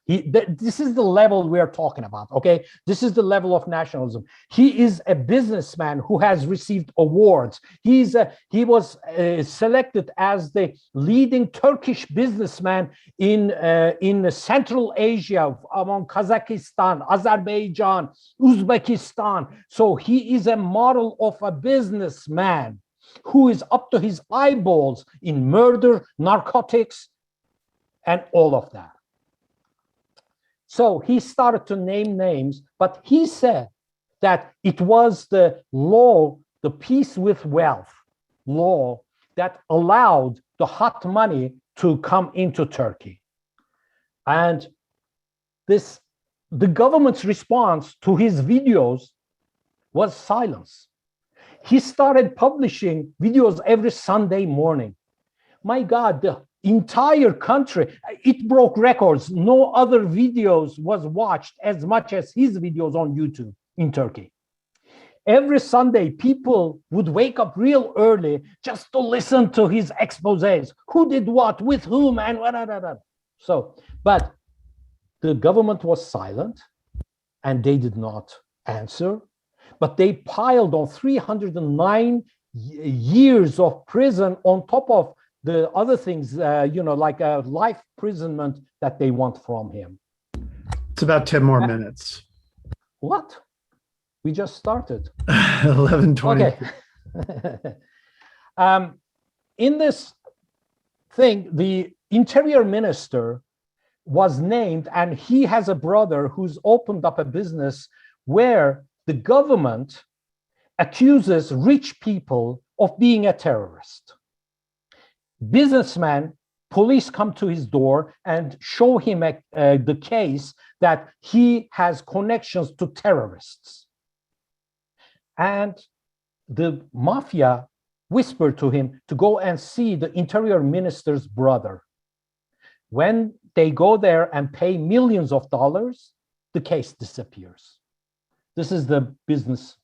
This is the level we are talking about, okay? This is the level of nationalism. He is a businessman who has received awards. He was selected as the leading Turkish businessman in Central Asia, among Kazakhstan, Azerbaijan, Uzbekistan. So he is a model of a businessman who is up to his eyeballs in murder, narcotics, and all of that. So he started to name names, but he said that it was the law, the peace with wealth law, that allowed the hot money to come into Turkey. And the government's response to his videos was silence. He started publishing videos every Sunday morning. My God, the entire country, it broke records. No other videos was watched as much as his videos on YouTube in Turkey. Every Sunday, people would wake up real early just to listen to his exposés. Who did what, with whom, and what. So, but the government was silent and they did not answer, but they piled on 309 years of prison on top of the other things, like a life imprisonment that they want from him. It's about 10 more minutes. What? We just started. 11:20. Okay. In this thing, the interior minister was named, and he has a brother who's opened up a business where the government accuses rich people of being a terrorist. Businessman, police come to his door and show him the case that he has connections to terrorists. And the mafia whispered to him to go and see the interior minister's brother. When they go there and pay millions of dollars, the case disappears. This is the business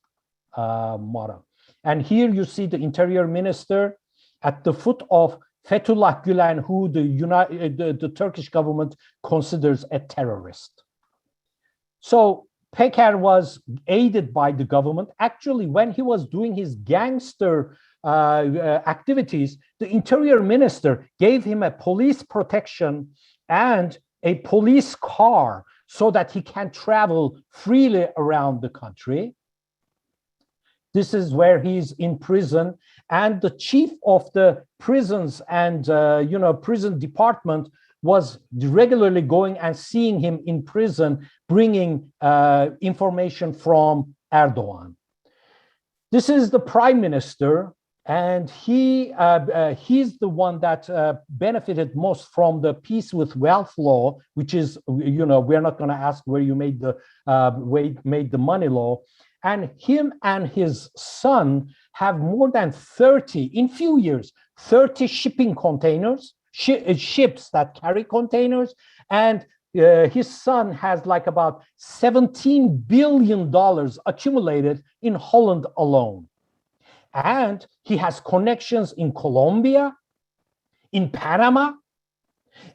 model. And here you see the interior minister at the foot of Fethullah Gülen, who the Turkish government considers a terrorist. So Peker was aided by the government. Actually, when he was doing his gangster activities, the interior minister gave him a police protection and a police car so that he can travel freely around the country. This is where he's in prison, and the chief of the prisons and prison department was regularly going and seeing him in prison, bringing information from Erdogan. This is the prime minister, and he's the one that benefited most from the peace with wealth law, which is, we're not going to ask where you made the money law. And him and his son have more than 30, in few years, 30 shipping containers, ships that carry containers. And his son has like about $17 billion accumulated in Holland alone. And he has connections in Colombia, in Panama,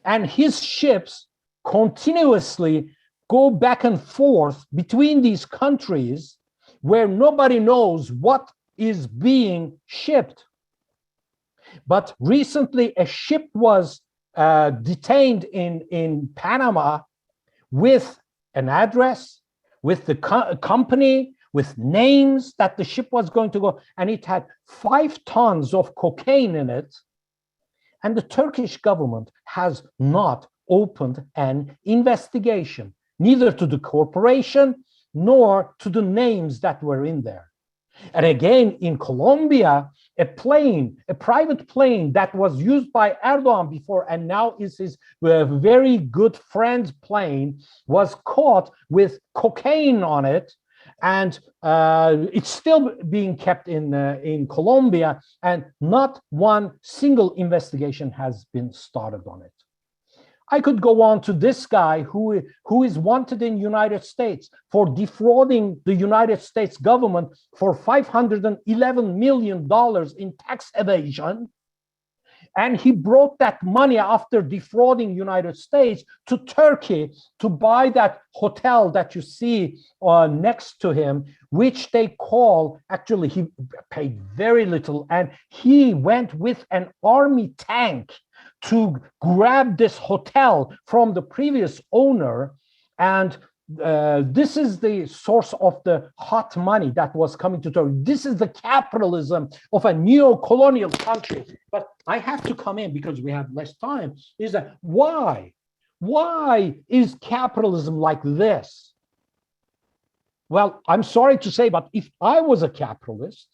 and his ships continuously go back and forth between these countries where nobody knows what is being shipped. But recently, a ship was detained in Panama with an address, with the company, with names that the ship was going to go, and it had 5 tons of cocaine in it. And the Turkish government has not opened an investigation, neither to the corporation nor to the names that were in there. And again, in Colombia, a private plane that was used by Erdogan before and now is his very good friend's plane, was caught with cocaine on it. And it's still being kept in Colombia, and not one single investigation has been started on it. I could go on to this guy who is wanted in the United States for defrauding the United States government for $511 million in tax evasion. And he brought that money after defrauding United States to Turkey to buy that hotel that you see next to him, which they call, actually he paid very little, and he went with an army tank to grab this hotel from the previous owner. And this is the source of the hot money that was coming to Turkey. This is the capitalism of a neo-colonial country. But I have to come in because we have less time. Is that why? Why is capitalism like this? Well, I'm sorry to say, but if I was a capitalist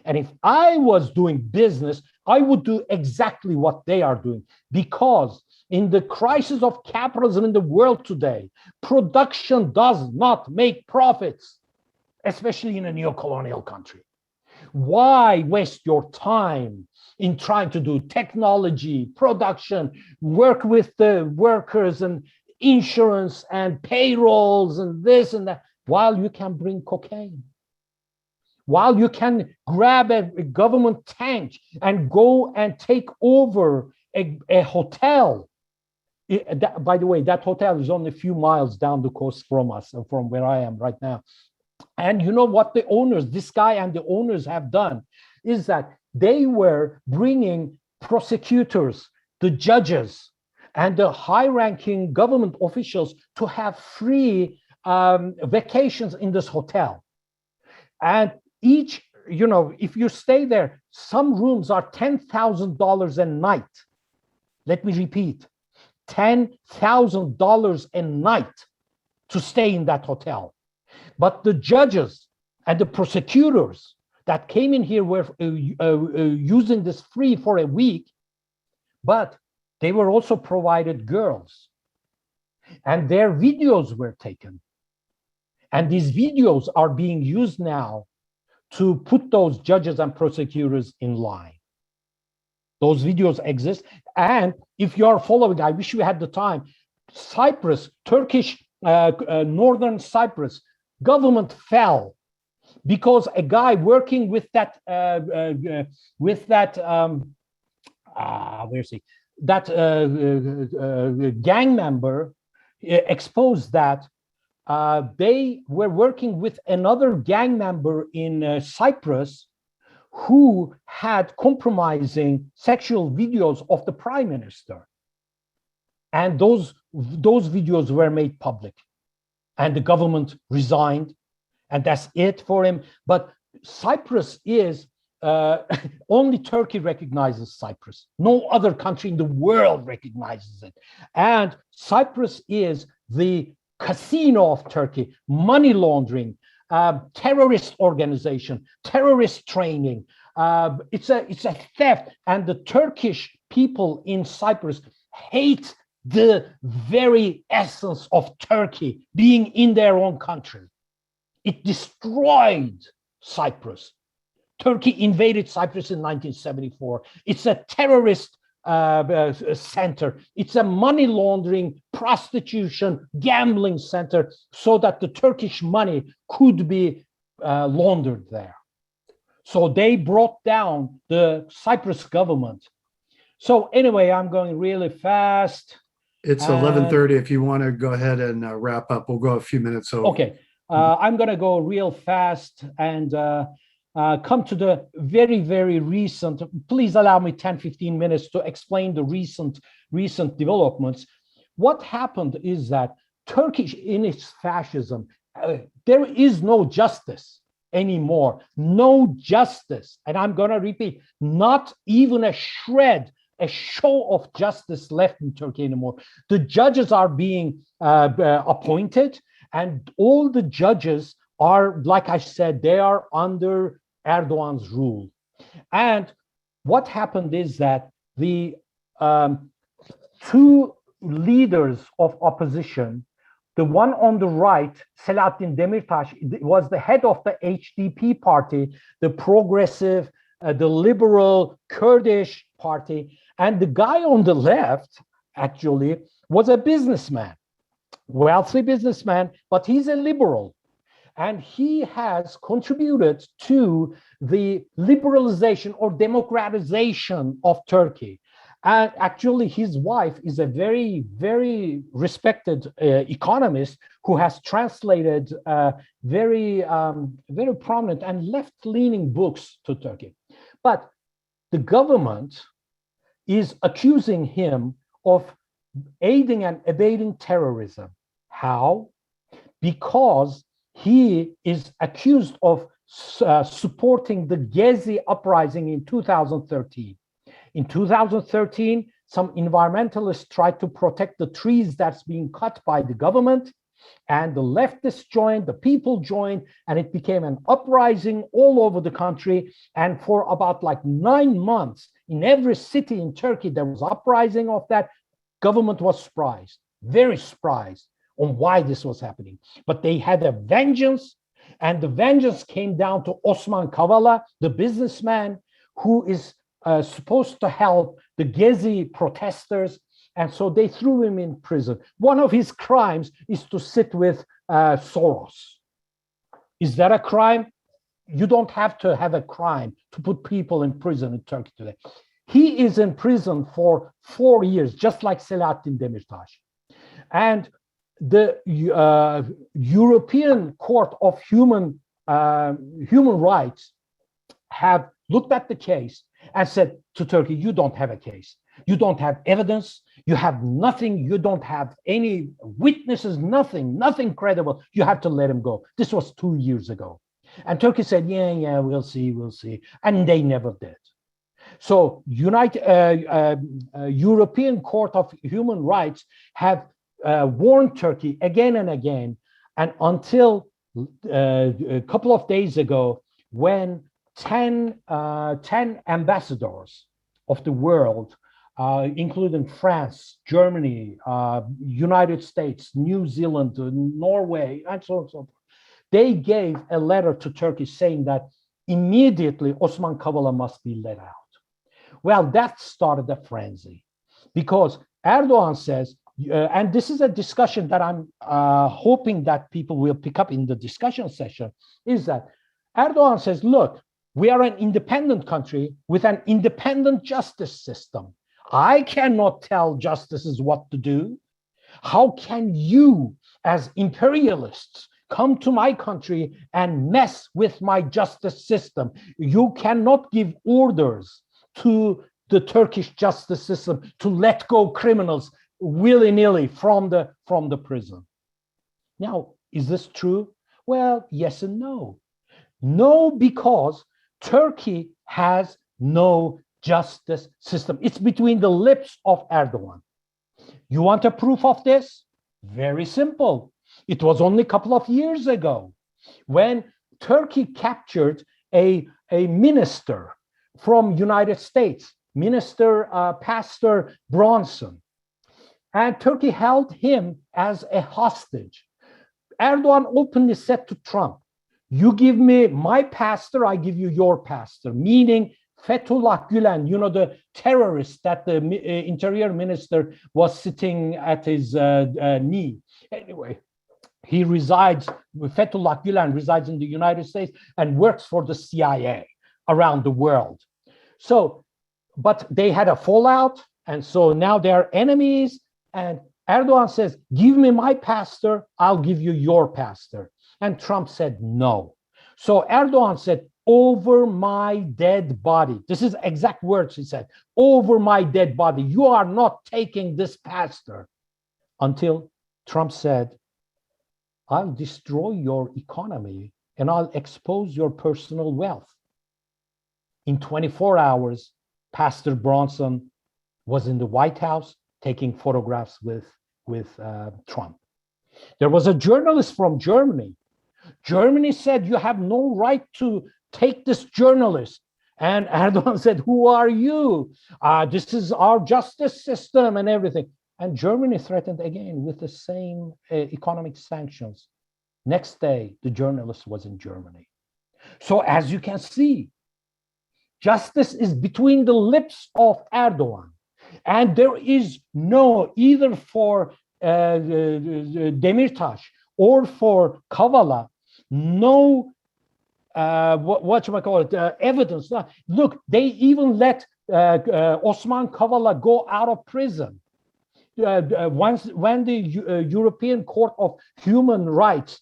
and if I was doing business, I would do exactly what they are doing, because in the crisis of capitalism in the world today, production does not make profits, especially in a neo-colonial country. Why waste your time in trying to do technology, production, work with the workers and insurance and payrolls and this and that, while you can bring cocaine? While you can grab a government tank and go and take over a hotel. By the way, that hotel is only a few miles down the coast from us, from where I am right now. And you know what the owners, this guy and the owners have done, is that they were bringing prosecutors, the judges, and the high-ranking government officials to have free vacations in this hotel. And each, you know, if you stay there, some rooms are $10,000 a night. Let me repeat. $10,000 a night to stay in that hotel. But the judges and the prosecutors that came in here were using this free for a week, but they were also provided girls. And their videos were taken. And these videos are being used now to put those judges and prosecutors in line. Those videos exist. And if you are following, I wish we had the time, Cyprus, Turkish, northern Cyprus, government fell because a guy working with that, where's he? That gang member exposed that they were working with another gang member in Cyprus who had compromising sexual videos of the prime minister. And those videos were made public. And the government resigned, and that's it for him. But Cyprus is, only Turkey recognizes Cyprus. No other country in the world recognizes it. And Cyprus is the casino of Turkey, money laundering, terrorist organization, terrorist training. It's a theft. And the Turkish people in Cyprus hate the very essence of Turkey being in their own country. It destroyed Cyprus. Turkey invaded Cyprus in 1974. It's a terrorist center. It's a money laundering, prostitution, gambling center, so that the Turkish money could be laundered there. So they brought down the Cyprus government. So anyway, I'm going really fast. It's 11:30. If you want to go ahead and wrap up, we'll go a few minutes over. Okay. I'm going to go real fast and come to the very, very recent. Please allow me 10, 15 minutes to explain the recent developments. What happened is that Turkey, in its fascism, there is no justice anymore. No justice. And I'm going to repeat, not even a shred, a show of justice left in Turkey anymore. The judges are being appointed, and all the judges are, like I said, they are under Erdogan's rule. And what happened is that the two leaders of opposition, the one on the right, Selahattin Demirtas, was the head of the HDP party, the progressive, the liberal Kurdish party. And the guy on the left, actually, was a businessman, wealthy businessman, but he's a liberal. And he has contributed to the liberalization or democratization of Turkey. And actually, his wife is a very, very respected economist who has translated very prominent and left-leaning books to Turkey. But the government is accusing him of aiding and abetting terrorism. How? Because he is accused of supporting the Gezi uprising in 2013. In 2013, some environmentalists tried to protect the trees that's being cut by the government, and the leftists joined, the people joined, and it became an uprising all over the country. And for about like 9 months, in every city in Turkey, there was uprising of that. Government was surprised, very surprised on why this was happening. But they had a vengeance, and the vengeance came down to Osman Kavala, the businessman who is supposed to help the Gezi protesters. And so they threw him in prison. One of his crimes is to sit with Soros. Is that a crime? You don't have to have a crime to put people in prison in Turkey today. He is in prison for 4 years, just like Selahattin Demirtas. And the European Court of Human Rights have looked at the case and said to Turkey, you don't have a case. You don't have evidence. You have nothing. You don't have any witnesses, nothing credible. You have to let him go. This was 2 years ago. And Turkey said, yeah, we'll see. And they never did. So European Court of Human Rights have warned Turkey again and again. And until a couple of days ago, when 10 ambassadors of the world, including France, Germany, United States, New Zealand, Norway, and so on and so forth, they gave a letter to Turkey saying that immediately Osman Kavala must be let out. Well, that started a frenzy because Erdogan says, and this is a discussion that I'm hoping that people will pick up in the discussion session, is that Erdogan says, look, we are an independent country with an independent justice system. I cannot tell justices what to do. How can you, as imperialists, come to my country and mess with my justice system? You cannot give orders to the Turkish justice system to let go criminals willy-nilly from the prison. Now, is this true? Well, yes and no. No, because Turkey has no justice system. It's between the lips of Erdogan. You want a proof of this? Very simple. It was only a couple of years ago when Turkey captured a minister from United States, Pastor Bronson, and Turkey held him as a hostage. Erdogan openly said to Trump, you give me my pastor, I give you your pastor, meaning Fethullah Gülen, the terrorist that the interior minister was sitting at his knee. Anyway, Fethullah Gülen resides in the United States and works for the CIA around the world. So, but they had a fallout, and so now they're enemies, and Erdogan says, give me my pastor, I'll give you your pastor. And Trump said no. So Erdogan said, over my dead body. This is exact words he said. Over my dead body. You are not taking this pastor. Until Trump said, I'll destroy your economy and I'll expose your personal wealth. In 24 hours, Pastor Bronson was in the White House taking photographs with Trump. There was a journalist from Germany. Germany said, you have no right to take this journalist. And Erdogan said, who are you? This is our justice system and everything. And Germany threatened again with the same economic sanctions. Next day, the journalist was in Germany. So as you can see, justice is between the lips of Erdogan. And there is no, either for Demirtas or for Kavala, no evidence. Look, they even let Osman Kavala go out of prison. When the European Court of Human Rights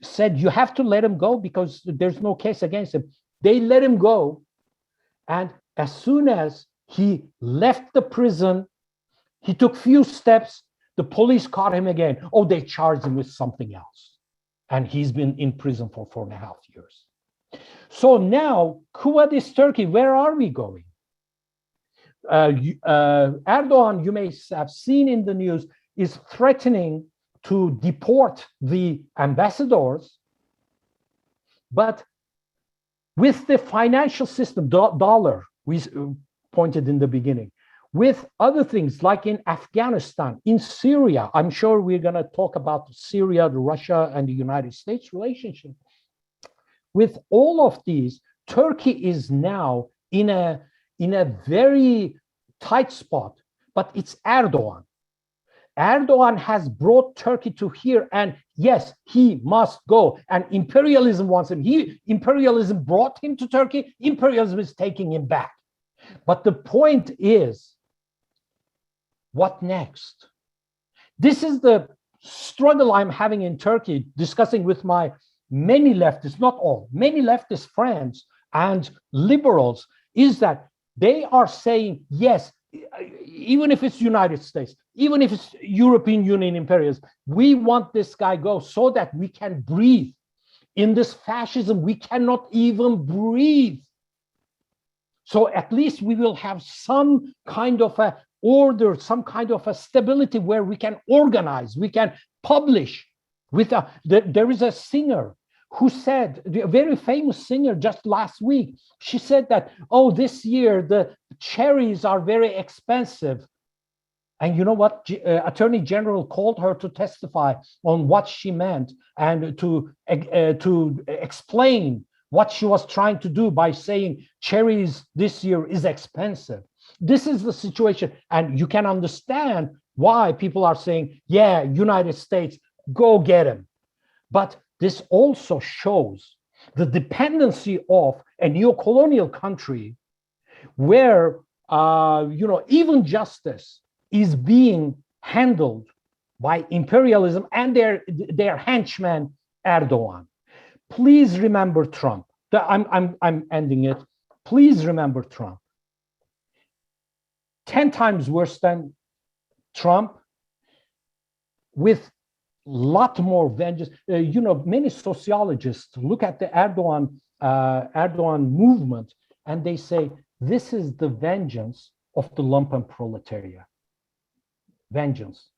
said you have to let him go because there's no case against him, they let him go. And as soon as he left the prison, he took few steps, the police caught him again. Oh, they charged him with something else. And he's been in prison for 4.5 years. So now, Quo Vadis Turkey, where are we going? Erdogan, you may have seen in the news, is threatening to deport the ambassadors, but with the financial system, dollar, we pointed in the beginning, with other things like in Afghanistan, in Syria, I'm sure we're going to talk about Syria, Russia, and the United States relationship. With all of these, Turkey is now in a very tight spot, but it's Erdogan. Erdogan has brought Turkey to here, and yes, he must go. And imperialism wants him. Imperialism brought him to Turkey. Imperialism is taking him back. But the point is, what next? This is the struggle I'm having in Turkey, discussing with my many leftists, not all, many leftist friends and liberals, is that they are saying, yes, even if it's United States, even if it's European Union imperialism, we want this guy go so that we can breathe. In this fascism, we cannot even breathe. So at least we will have some kind of a order, some kind of a stability where we can organize, we can publish. There is a singer who said, a very famous singer just last week, she said that, oh, this year the cherries are very expensive. And you know what? Attorney General called her to testify on what she meant and to explain what she was trying to do by saying cherries this year is expensive. This is the situation. And you can understand why people are saying, yeah, United States, go get him. But this also shows the dependency of a neo-colonial country where, even justice is being handled by imperialism and their henchman, Erdogan. Please remember Trump. I'm ending it. Please remember Trump. 10 times worse than Trump, with lot more vengeance. Many sociologists look at the Erdogan movement and they say, this is the vengeance of the lumpen proletariat. Vengeance.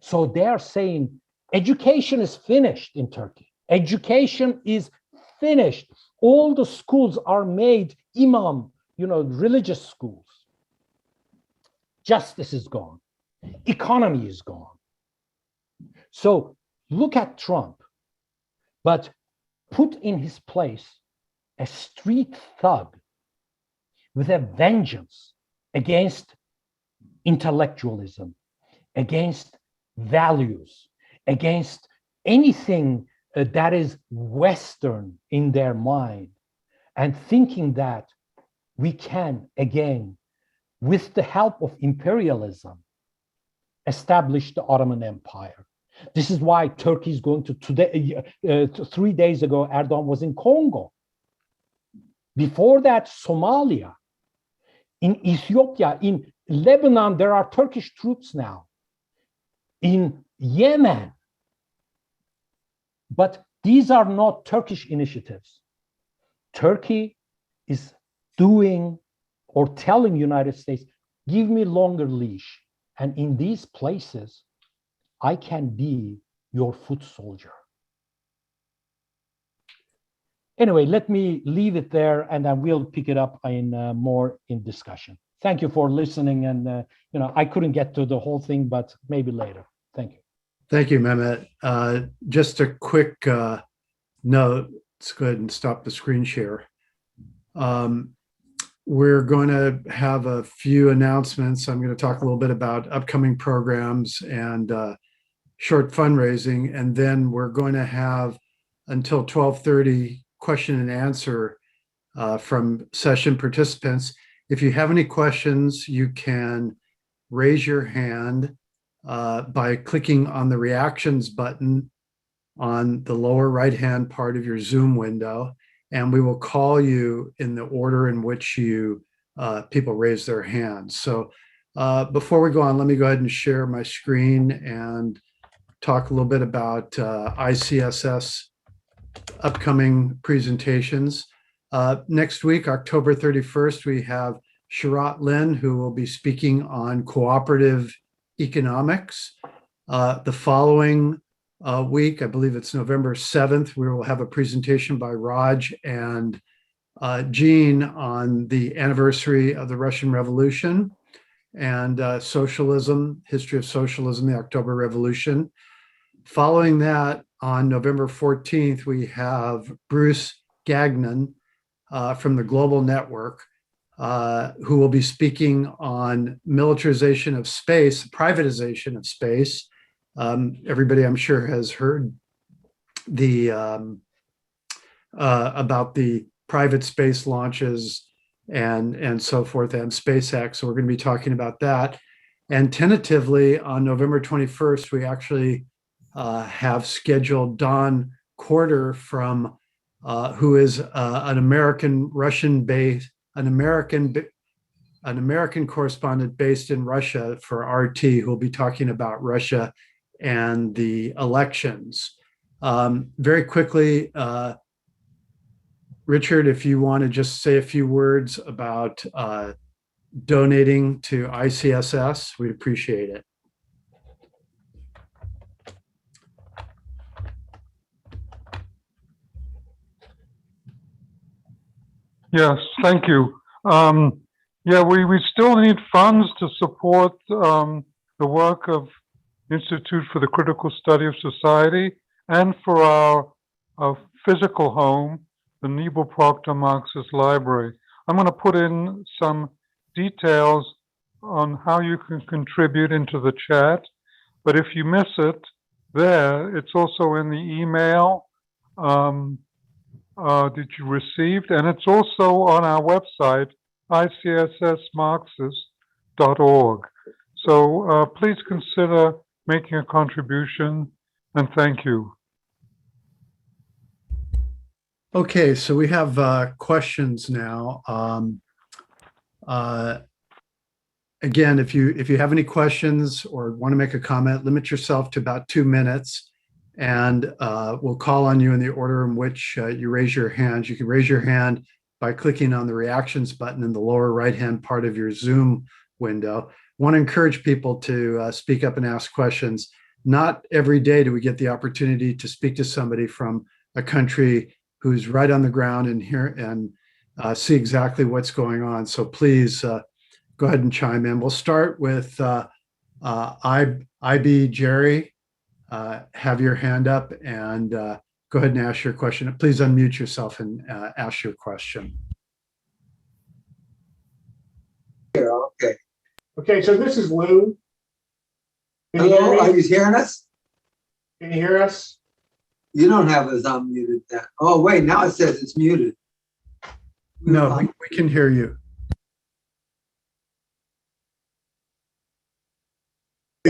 So they are saying education is finished in Turkey. Education is finished. All the schools are made imam, religious schools. Justice is gone. Economy is gone. So look at Trump, but put in his place a street thug with a vengeance against intellectualism, against values, against anything that is Western in their mind, and thinking that we can, again, with the help of imperialism, establish the Ottoman Empire. This is why Turkey is going to today. 3 days ago, Erdogan was in Congo. Before that, Somalia. In Ethiopia, in Lebanon, there are Turkish troops now. In Yemen. But these are not Turkish initiatives. Turkey is doing or telling United States, give me longer leash. And in these places, I can be your foot soldier. Anyway, let me leave it there, and then we'll pick it up more in discussion. Thank you for listening. And I couldn't get to the whole thing, but maybe later. Thank you. Thank you, Mehmet. Just a quick note. Let's go ahead and stop the screen share. We're going to have a few announcements. I'm going to talk a little bit about upcoming programs and short fundraising, and then we're going to have until 12:30 question and answer from session participants. If you have any questions, you can raise your hand by clicking on the reactions button on the lower right-hand part of your Zoom window, and we will call you in the order in which people raise their hands. So before we go on, let me go ahead and share my screen and talk a little bit about ICSS upcoming presentations. Next week, October 31st, we have Sharat Lin, who will be speaking on cooperative economics. The following week, I believe it's November 7th, we will have a presentation by Raj and Jean on the anniversary of the Russian Revolution and socialism, history of socialism, the October Revolution. Following that, on November 14th, we have Bruce Gagnon from the Global Network, who will be speaking on militarization of space, privatization of space. Everybody, I'm sure, has heard about the private space launches and so forth, and SpaceX. So we're going to be talking about that. And tentatively on November 21st, we actually have scheduled Don Corder from who is an American correspondent based in Russia for RT, who will be talking about Russia and the elections. Very quickly, Richard, if you want to just say a few words about donating to ICSS, we'd appreciate it. Yes, thank you. Yeah, we still need funds to support the work of Institute for the Critical Study of Society and for our physical home, the Niebel Proctor Marxist Library. I'm going to put in some details on how you can contribute into the chat, but if you miss it there, it's also in the email that you received, and it's also on our website, icssmarxist.org. So please consider making a contribution, and thank you. Okay, so we have questions now. Again, if you have any questions or want to make a comment, limit yourself to about 2 minutes, and we'll call on you in the order in which you raise your hand. You can raise your hand by clicking on the reactions button in the lower right-hand part of your Zoom window. I want to encourage people to speak up and ask questions. Not every day do we get the opportunity to speak to somebody from a country who's right on the ground and hear and see exactly what's going on. So please go ahead and chime in. We'll start with IB Jerry. Have your hand up and go ahead and ask your question. Please unmute yourself and ask your question. Okay. Okay, so this is Lou. Can you Hello, hear are me? you hearing us? Can you hear us? You don't have us unmuted then. Oh, wait, now it says it's muted. No, we can hear you.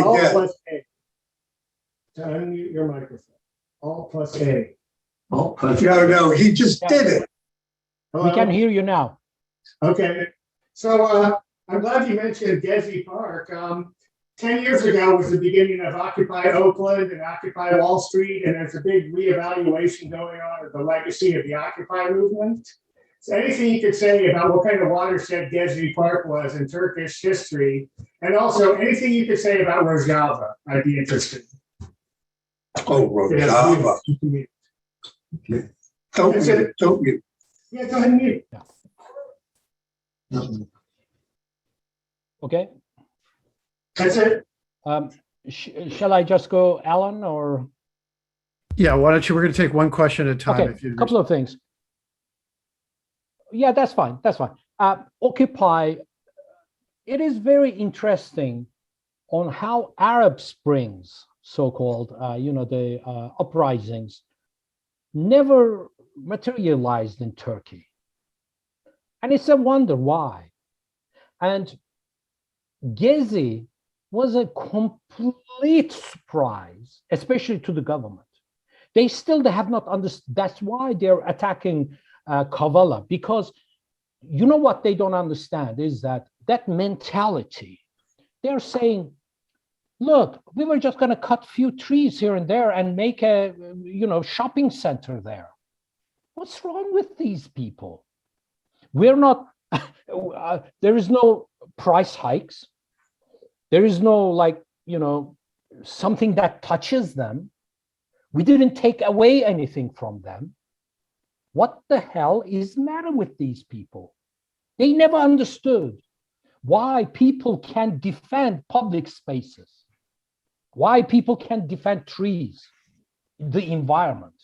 Alt Yeah. plus A. To unmute your microphone. Alt plus A. Oh, no, he just did it. Hello? We can hear you now. Okay, so I'm glad you mentioned Gezi Park. 10 years ago was the beginning of Occupy Oakland and Occupy Wall Street, and there's a big reevaluation going on of the legacy of the Occupy movement. So anything you could say about what kind of watershed Gezi Park was in Turkish history, and also anything you could say about Rojava, I'd be interested. Oh, Rojava. Okay. Don't mute, don't mute. Yeah, go ahead and mute. Okay. That's it. Shall I just go, Alan, or? Yeah, why don't you, we're going to take one question at a time. Okay, a couple of things. Yeah, that's fine. That's fine. Occupy, it is very interesting on how Arab Springs, so-called, the uprisings, never materialized in Turkey. And it's a wonder why. And Gezi was a complete surprise, especially to the government. They still have not understood. That's why they're attacking Kavala, because you know what they don't understand is that mentality. They're saying, look, we were just going to cut few trees here and there and make a shopping center there. What's wrong with these people? We're not. There is no price hikes. There is no something that touches them. We didn't take away anything from them. What the hell is the matter with these people? They never understood why people can defend public spaces, why people can defend trees, the environment.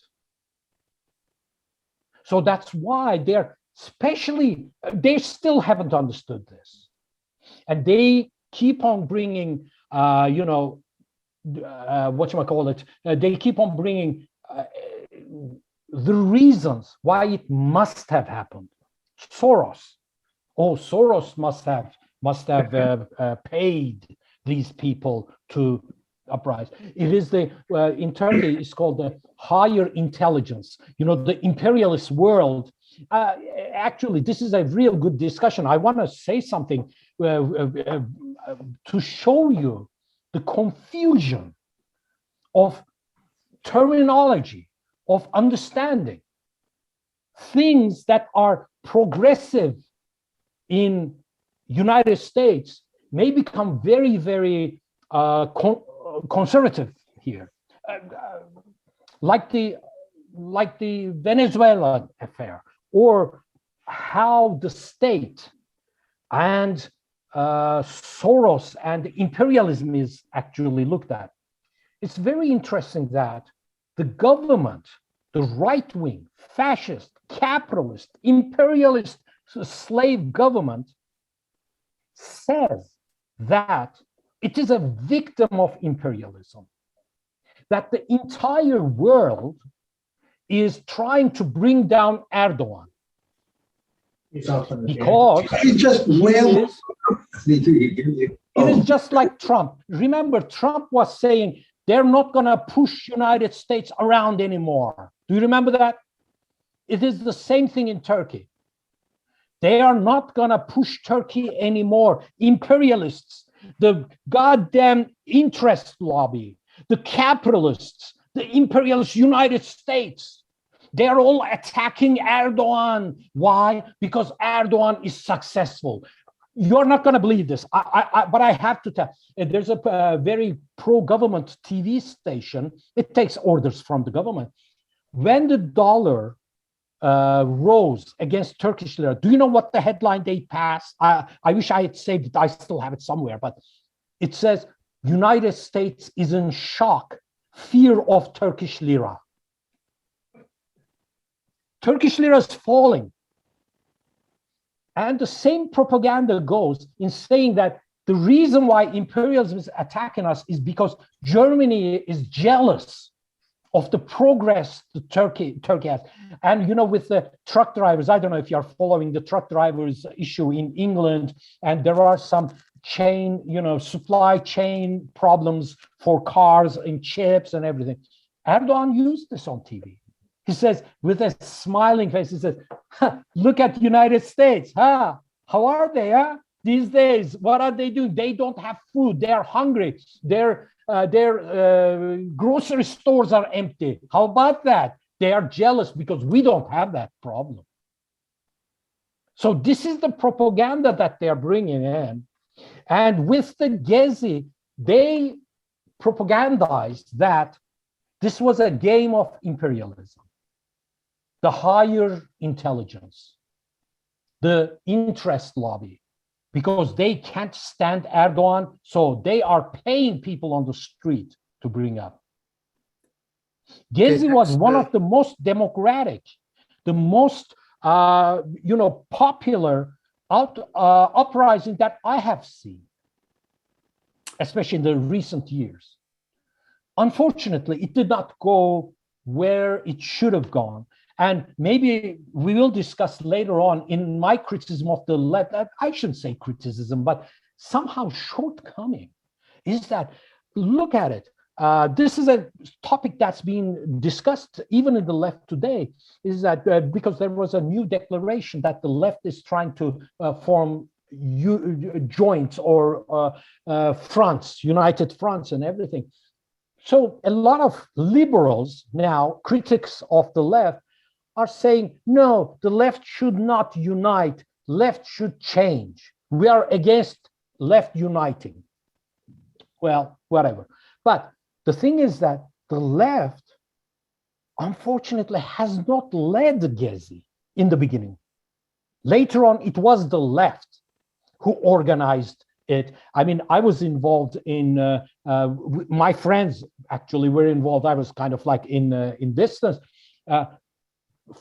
So that's why they still haven't understood this. And they keep on bringing, they keep on bringing the reasons why it must have happened. Soros must have paid these people to uprise. It is in Turkey, it's called the higher intelligence. The imperialist world. Actually, this is a real good discussion. I want to say something to show you the confusion of terminology, of understanding. Things that are progressive in United States may become very, very conservative here, like the Venezuela affair, or how the state and Soros and imperialism is actually looked at. It's very interesting that the government, the right-wing, fascist, capitalist, imperialist slave government says that it is a victim of imperialism, that the entire world is trying to bring down Erdogan. Because He's just wailing. it is just like Trump. Remember, Trump was saying they're not going to push United States around anymore. Do you remember that? It is the same thing in Turkey. They are not going to push Turkey anymore. Imperialists, the goddamn interest lobby, the capitalists, the imperialist United States, they're all attacking Erdogan. Why? Because Erdogan is successful. You're not going to believe this, but I have to tell. There's a very pro-government TV station. It takes orders from the government. When the dollar rose against Turkish lira, do you know what the headline they passed? I wish I had saved it. I still have it somewhere, but it says, United States is in shock, fear of Turkish lira. Turkish lira is falling. And the same propaganda goes in saying that the reason why imperialism is attacking us is because Germany is jealous of the progress that Turkey has. And, with the truck drivers, I don't know if you're following the truck drivers issue in England, and there are some supply chain problems for cars and chips and everything. Erdogan used this on TV. He says, with a smiling face, he says, look at the United States, How are they, These days, what are they doing? They don't have food. They are hungry. Their grocery stores are empty. How about that? They are jealous because we don't have that problem. So this is the propaganda that they are bringing in. And with the Gezi, they propagandized that this was a game of imperialism. The higher intelligence, the interest lobby, because they can't stand Erdogan, so they are paying people on the street to bring up. Gezi was one of the most democratic, the most popular uprising that I have seen, especially in the recent years. Unfortunately, it did not go where it should have gone. And maybe we will discuss later on in my criticism of the left, I shouldn't say criticism, but somehow shortcoming, is that, look at it. This is a topic that's being discussed even in the left today, is that because there was a new declaration that the left is trying to form joints or fronts, united fronts and everything. So a lot of liberals now, critics of the left, are saying, no, the left should not unite, left should change. We are against left uniting. Well, whatever. But the thing is that the left, unfortunately, has not led Gezi in the beginning. Later on, it was the left who organized it. I mean, I was involved in, my friends actually were involved. I was kind of like in distance.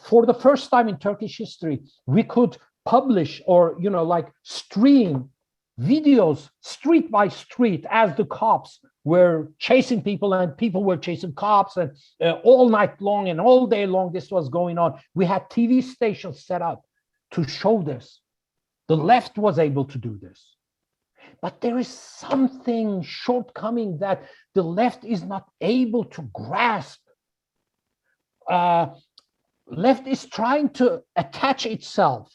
For the first time in Turkish history, we could publish or, like stream videos street by street as the cops were chasing people and people were chasing cops, and all night long and all day long this was going on. We had TV stations set up to show this. The left was able to do this. But there is something shortcoming that the left is not able to grasp. Left is trying to attach itself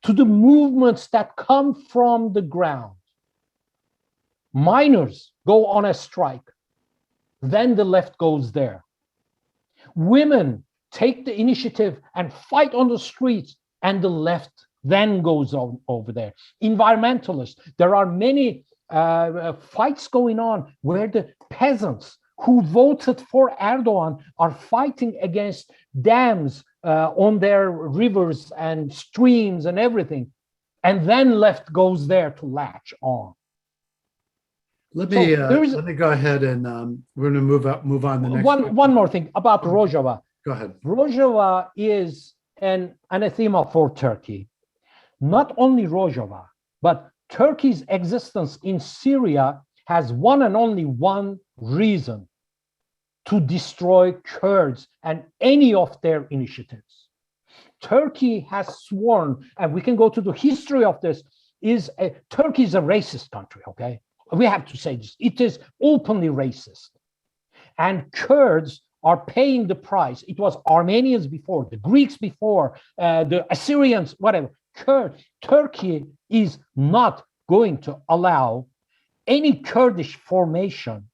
to the movements that come from the ground. Miners go on a strike, then the left goes there. Women take the initiative and fight on the streets, and the left then goes on over there. Environmentalists, there are many fights going on where the peasants who voted for Erdogan are fighting against dams on their rivers and streams and everything. And then left goes there to latch on. Let me go ahead and we're going to move on to the next one more thing about Rojava. Go ahead. Rojava is an anathema for Turkey. Not only Rojava, but Turkey's existence in Syria has one and only one reason: to destroy Kurds and any of their initiatives. Turkey has sworn, and we can go to the history of this, Turkey is a racist country, okay? We have to say this. It is openly racist. And Kurds are paying the price. It was Armenians before, the Greeks before, the Assyrians, whatever. Turkey is not going to allow any Kurdish formation,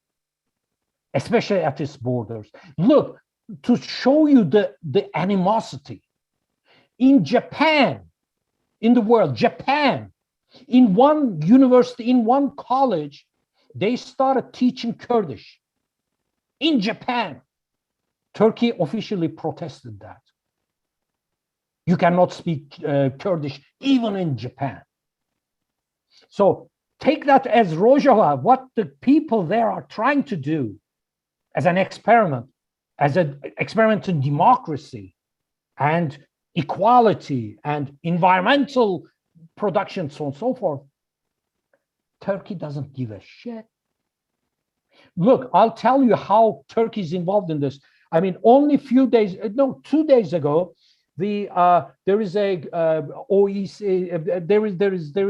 especially at its borders. Look, to show you the animosity. In Japan, in the world, Japan, in one university, in one college, they started teaching Kurdish. In Japan, Turkey officially protested that. You cannot speak Kurdish even in Japan. So take that as Rojava, what the people there are trying to do as an experiment, as an experiment in democracy and equality and environmental production, so on and so forth. Turkey doesn't give a shit. Look, I'll tell you how Turkey is involved in this. I mean, only 2 days ago, there is a OEC, there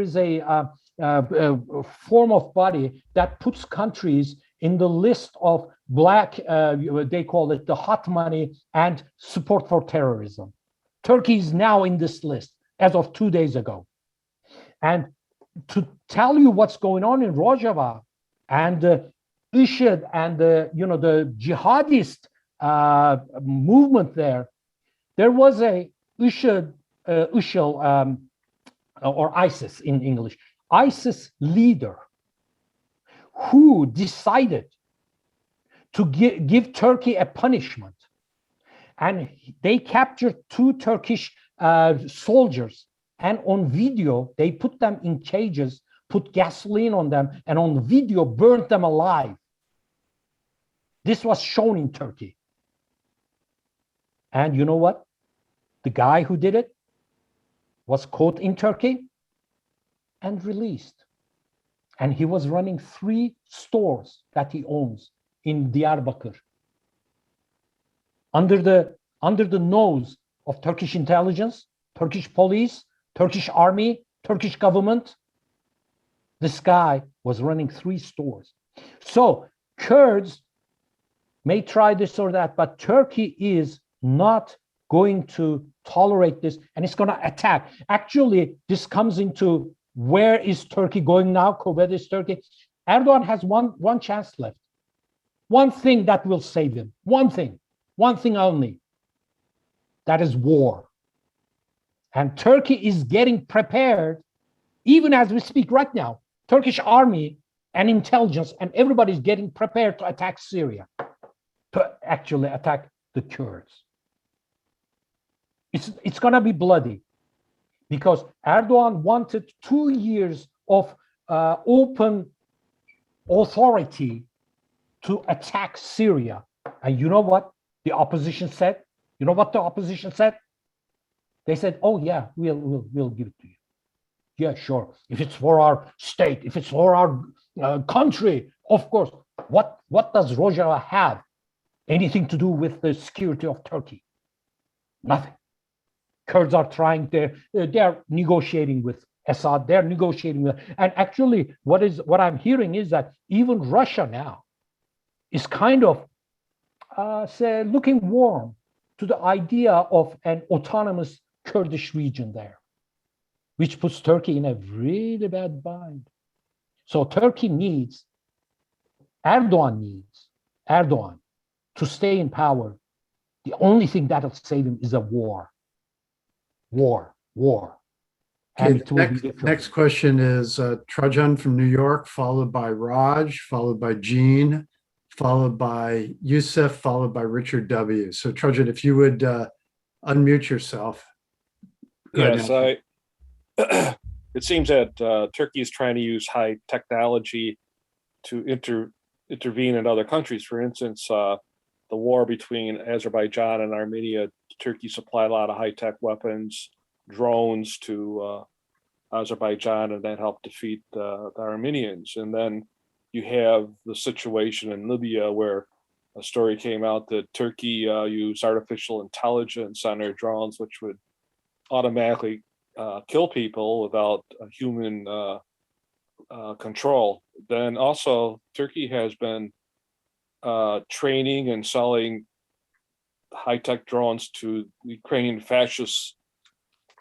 is a form of body that puts countries in the list of black, they call it the hot money and support for terrorism. Turkey is now in this list as of 2 days ago. And to tell you what's going on in Rojava and ISIS and the jihadist movement there was a or ISIS in English, ISIS leader who decided to give Turkey a punishment. And they captured 2 Turkish soldiers, and on video, they put them in cages, put gasoline on them, and on video, burnt them alive. This was shown in Turkey. And you know what? The guy who did it was caught in Turkey and released. And he was running 3 stores that he owns in Diyarbakir under the under the nose of Turkish intelligence, Turkish police, Turkish army, Turkish government. This guy was running 3 stores. So Kurds may try this or that, but Turkey is not going to tolerate this, and it's going to attack. Actually, this comes into where is Turkey going now? Quo Vadis Turkey. Erdogan has one chance left. One thing that will save him. One thing only. That is war. And Turkey is getting prepared, even as we speak right now. Turkish army and intelligence and everybody's getting prepared to attack Syria, to actually attack the Kurds. It's going to be bloody because Erdogan wanted 2 years of open authority to attack Syria. And you know what the opposition said? You know what the opposition said? They said, oh yeah, we'll give it to you. Yeah, sure. If it's for our state, if it's for our country, of course. What does Rojava have anything to do with the security of Turkey? Nothing. Kurds are trying, they're negotiating with Assad, they're negotiating with, and actually what I'm hearing is that even Russia now is kind of looking warm to the idea of an autonomous Kurdish region there, which puts Turkey in a really bad bind. So Turkey needs, Erdogan to stay in power. The only thing that'll save him is a war. And Okay, next question is Trajan from New York, followed by Raj, followed by Jean, followed by Yusuf, followed by Richard W. So Trajan, if you would unmute yourself. Yes, it seems that Turkey is trying to use high technology to intervene in other countries. For instance, the war between Azerbaijan and Armenia, Turkey supplied a lot of high-tech weapons, drones to Azerbaijan, and that helped defeat the Armenians. And then you have the situation in Libya where a story came out that Turkey used artificial intelligence on their drones, which would automatically kill people without human control. Then also Turkey has been training and selling high-tech drones to the Ukrainian fascist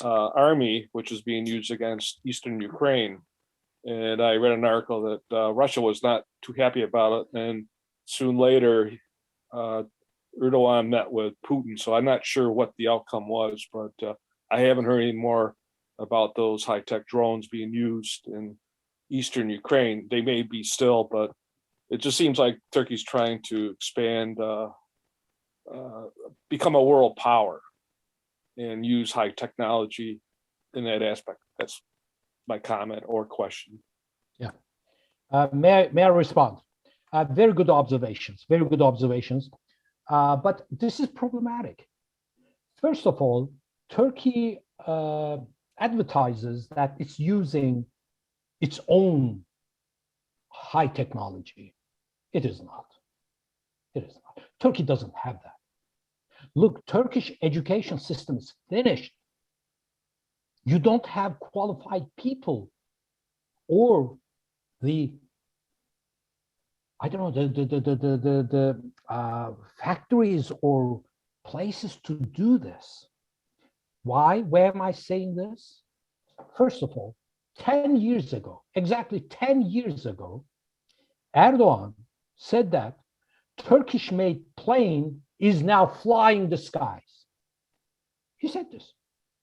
army, which is being used against Eastern Ukraine. And I read an article that Russia was not too happy about it. And soon later, Erdogan met with Putin. So I'm not sure what the outcome was, but I haven't heard any more about those high-tech drones being used in Eastern Ukraine. They may be still, but it just seems like Turkey's trying to expand, become a world power and use high technology in that aspect. That's my comment or question. Yeah. May I respond? Very good observations, very good observations. But this is problematic. First of all, Turkey advertises that it's using its own high technology. It is not. It is not. Turkey doesn't have that. Look, Turkish education system is finished. You don't have qualified people or the factories or places to do this. Why? Why am I saying this? First of all, 10 years ago, exactly 10 years ago, Erdogan said that Turkish-made plane is now flying the skies. He said this.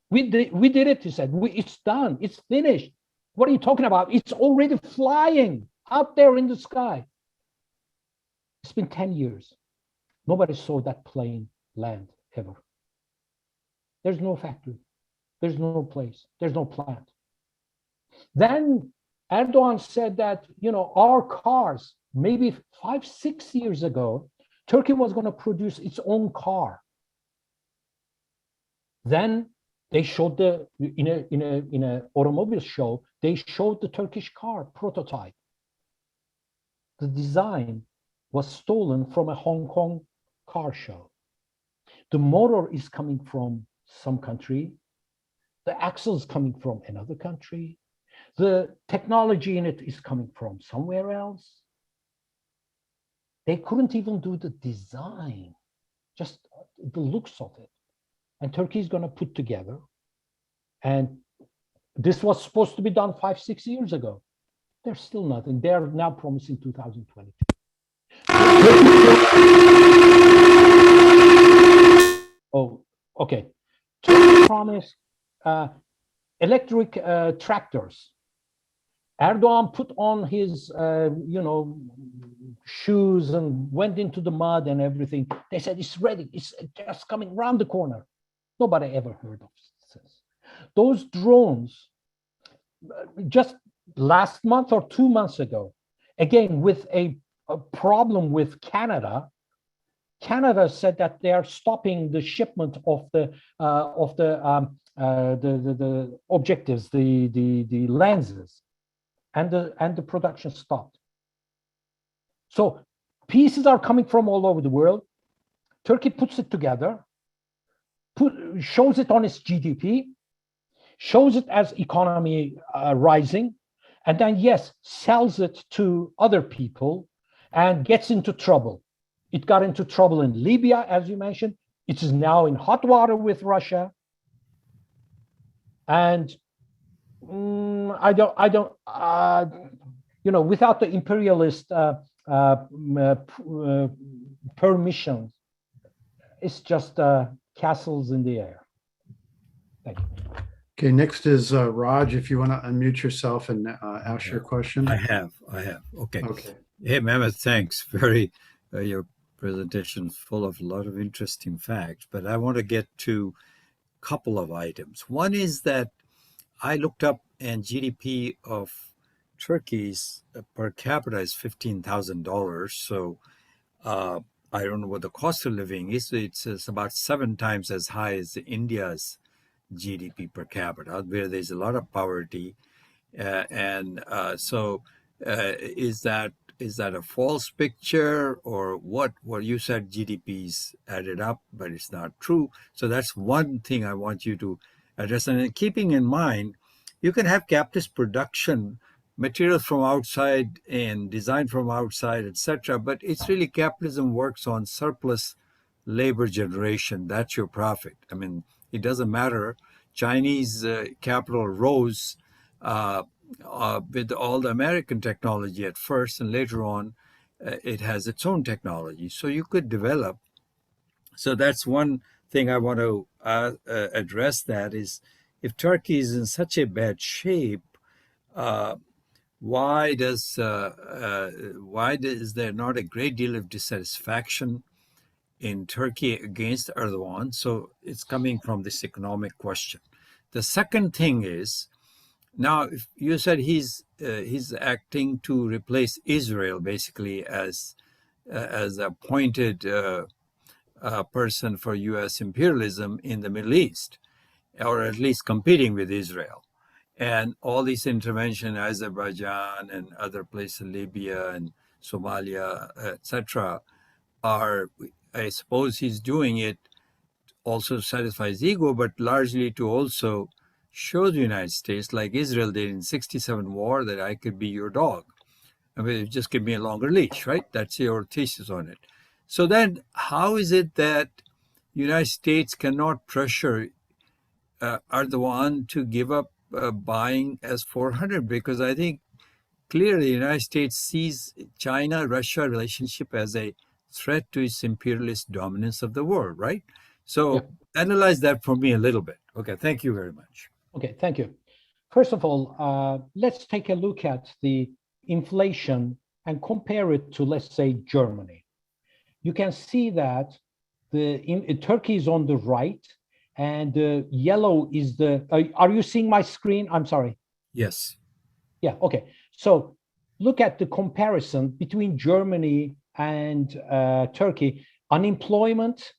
We did it, he said. It's done. It's finished. What are you talking about? It's already flying out there in the sky. It's been 10 years. Nobody saw that plane land ever. There's no factory. There's no place. There's no plant. Then Erdogan said that, our cars, maybe 5-6 years ago, Turkey was going to produce its own car. Then they showed in a automobile show, they showed the Turkish car prototype. The design was stolen from a Hong Kong car show. The motor is coming from some country. The axle is coming from another country. The technology in it is coming from somewhere else. They couldn't even do the design, just the looks of it. And Turkey is going to put together. And this was supposed to be done 5-6 years ago. There's still nothing. They're now promising 2022. Oh, okay. Turkey promised electric tractors. Erdogan put on his, shoes and went into the mud and everything. They said it's ready. It's just coming around the corner. Nobody ever heard of this. Those drones, just last month or 2 months ago, again with a problem with Canada. Canada said that they are stopping the shipment of the objectives, the lenses, and the production stopped. So pieces are coming from all over the world. Turkey puts it together, shows it on its GDP, shows it as economy rising, and then, yes, sells it to other people and gets into trouble. It got into trouble in Libya, as you mentioned. It is now in hot water with Russia. And without the imperialist permission, it's just castles in the air. Thank you. Okay, next is Raj, if you want to unmute yourself and ask your question. I have. Okay. Hey, Mehmet, thanks. Your presentation's full of a lot of interesting facts, but I want to get to a couple of items. One is that I looked up, and GDP of Turkey's per capita is $15,000. So I don't know what the cost of living is. It's about 7 times as high as India's GDP per capita, where there's a lot of poverty. So is that a false picture, or what? Well, you said GDP's added up, but it's not true. So that's one thing I want you to address. And keeping in mind, you can have capitalist production, materials from outside and design from outside, etc. But it's really capitalism works on surplus labor generation. That's your profit. I mean, it doesn't matter. Chinese capital rose with all the American technology at first, and later on, it has its own technology. So you could develop. So that's one thing I want to address. That is, if Turkey is in such a bad shape, why is there not a great deal of dissatisfaction in Turkey against Erdogan? So it's coming from this economic question. The second thing is, now if you said he's acting to replace Israel basically as appointed person for U.S. imperialism in the Middle East, or at least competing with Israel. And all these intervention, Azerbaijan and other places, Libya and Somalia, etc., are, I suppose he's doing it also to satisfy his ego, but largely to also show the United States, like Israel did in '67 war, that I could be your dog. I mean, just give me a longer leash, right? That's your thesis on it. So then how is it that the United States cannot pressure Erdogan to give up buying S-400? Because I think clearly the United States sees China-Russia relationship as a threat to its imperialist dominance of the world, right? So analyze that for me a little bit. Okay, thank you very much. Okay, thank you. First of all, let's take a look at the inflation and compare it to, let's say, Germany. You can see that Turkey is on the right, and the yellow is the, are you seeing my screen? I'm sorry. Yes. Yeah, okay. So look at the comparison between Germany and Turkey, unemployment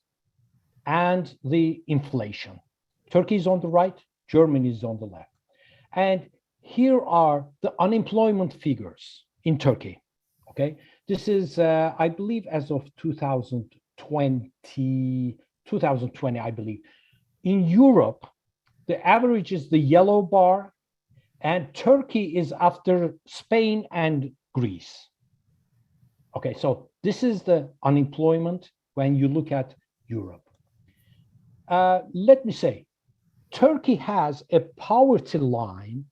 and the inflation. Turkey is on the right, Germany is on the left. And here are the unemployment figures in Turkey, okay? This is, I believe, as of 2022, 2020, I believe. In Europe, the average is the yellow bar, and Turkey is after Spain and Greece. Okay, so this is the unemployment when you look at Europe. Let me say, Turkey has a poverty line,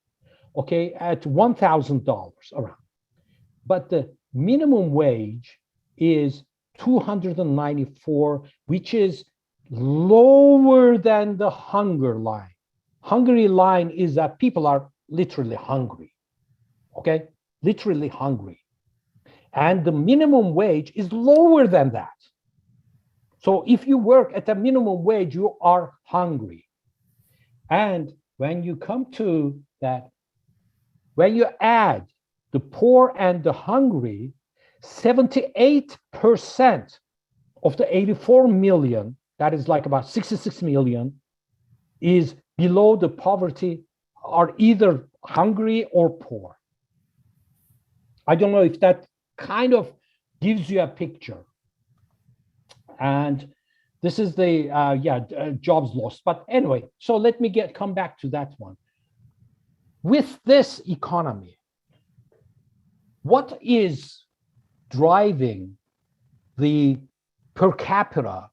okay, at $1,000 around. But the minimum wage is 294, which is lower than the hunger line. Hungry line is that people are literally hungry, okay? Literally hungry. And the minimum wage is lower than that. So if you work at a minimum wage, you are hungry. And when you come to that, when you add the poor and the hungry, 78% of the 84 million, that is like about 66 million, is below the poverty, are either hungry or poor. I don't know if that kind of gives you a picture. And this is the jobs lost. But anyway, so let me come back to that one. With this economy, what is driving the per capita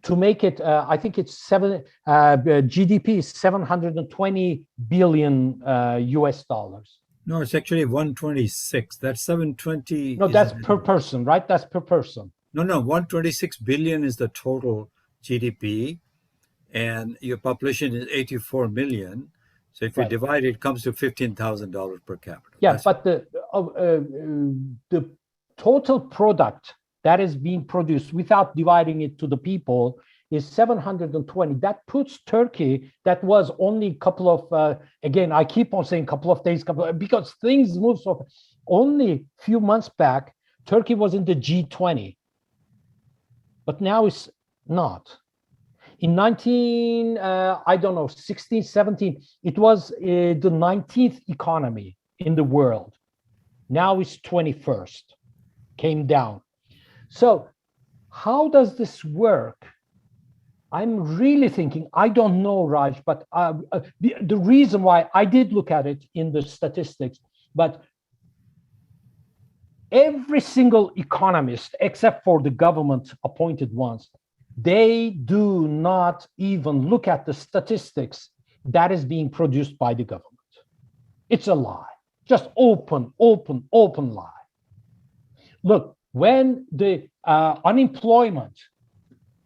to make it? I think it's GDP is 720 billion US dollars. No, it's actually 126. That's 720. No, that's per person, right? That's per person. No, 126 billion is the total GDP, and your population is 84 million. So if you divide it, it comes to $15,000 per capita. Yeah, but the total product that is being produced without dividing it to the people is 720. That puts Turkey, that was only a couple of, again, I keep on saying couple of days, because things move so, only a few months back, Turkey was in the G20, but now it's not. In 16, 17, it was the 19th economy in the world. Now it's 21st, came down. So how does this work? I'm really thinking, I don't know, Raj, but the reason why I did look at it in the statistics, but every single economist, except for the government appointed ones, they do not even look at the statistics that is being produced by the government. It's a lie, just open lie. Look, when the unemployment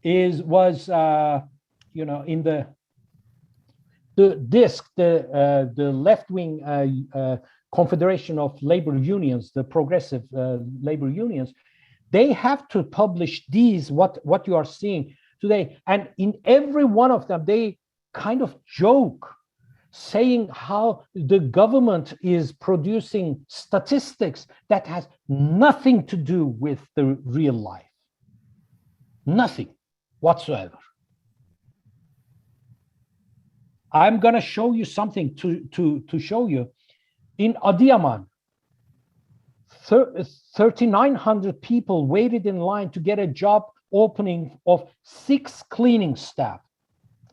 was in the DISC, the left-wing Confederation of Labor Unions, the progressive labor unions, they have to publish these, what you are seeing today. And in every one of them, they kind of joke, saying how the government is producing statistics that has nothing to do with the real life. Nothing whatsoever. I'm going to show you something to show you. In Adıyaman, 3,900 people waited in line to get a job opening of 6 cleaning staff.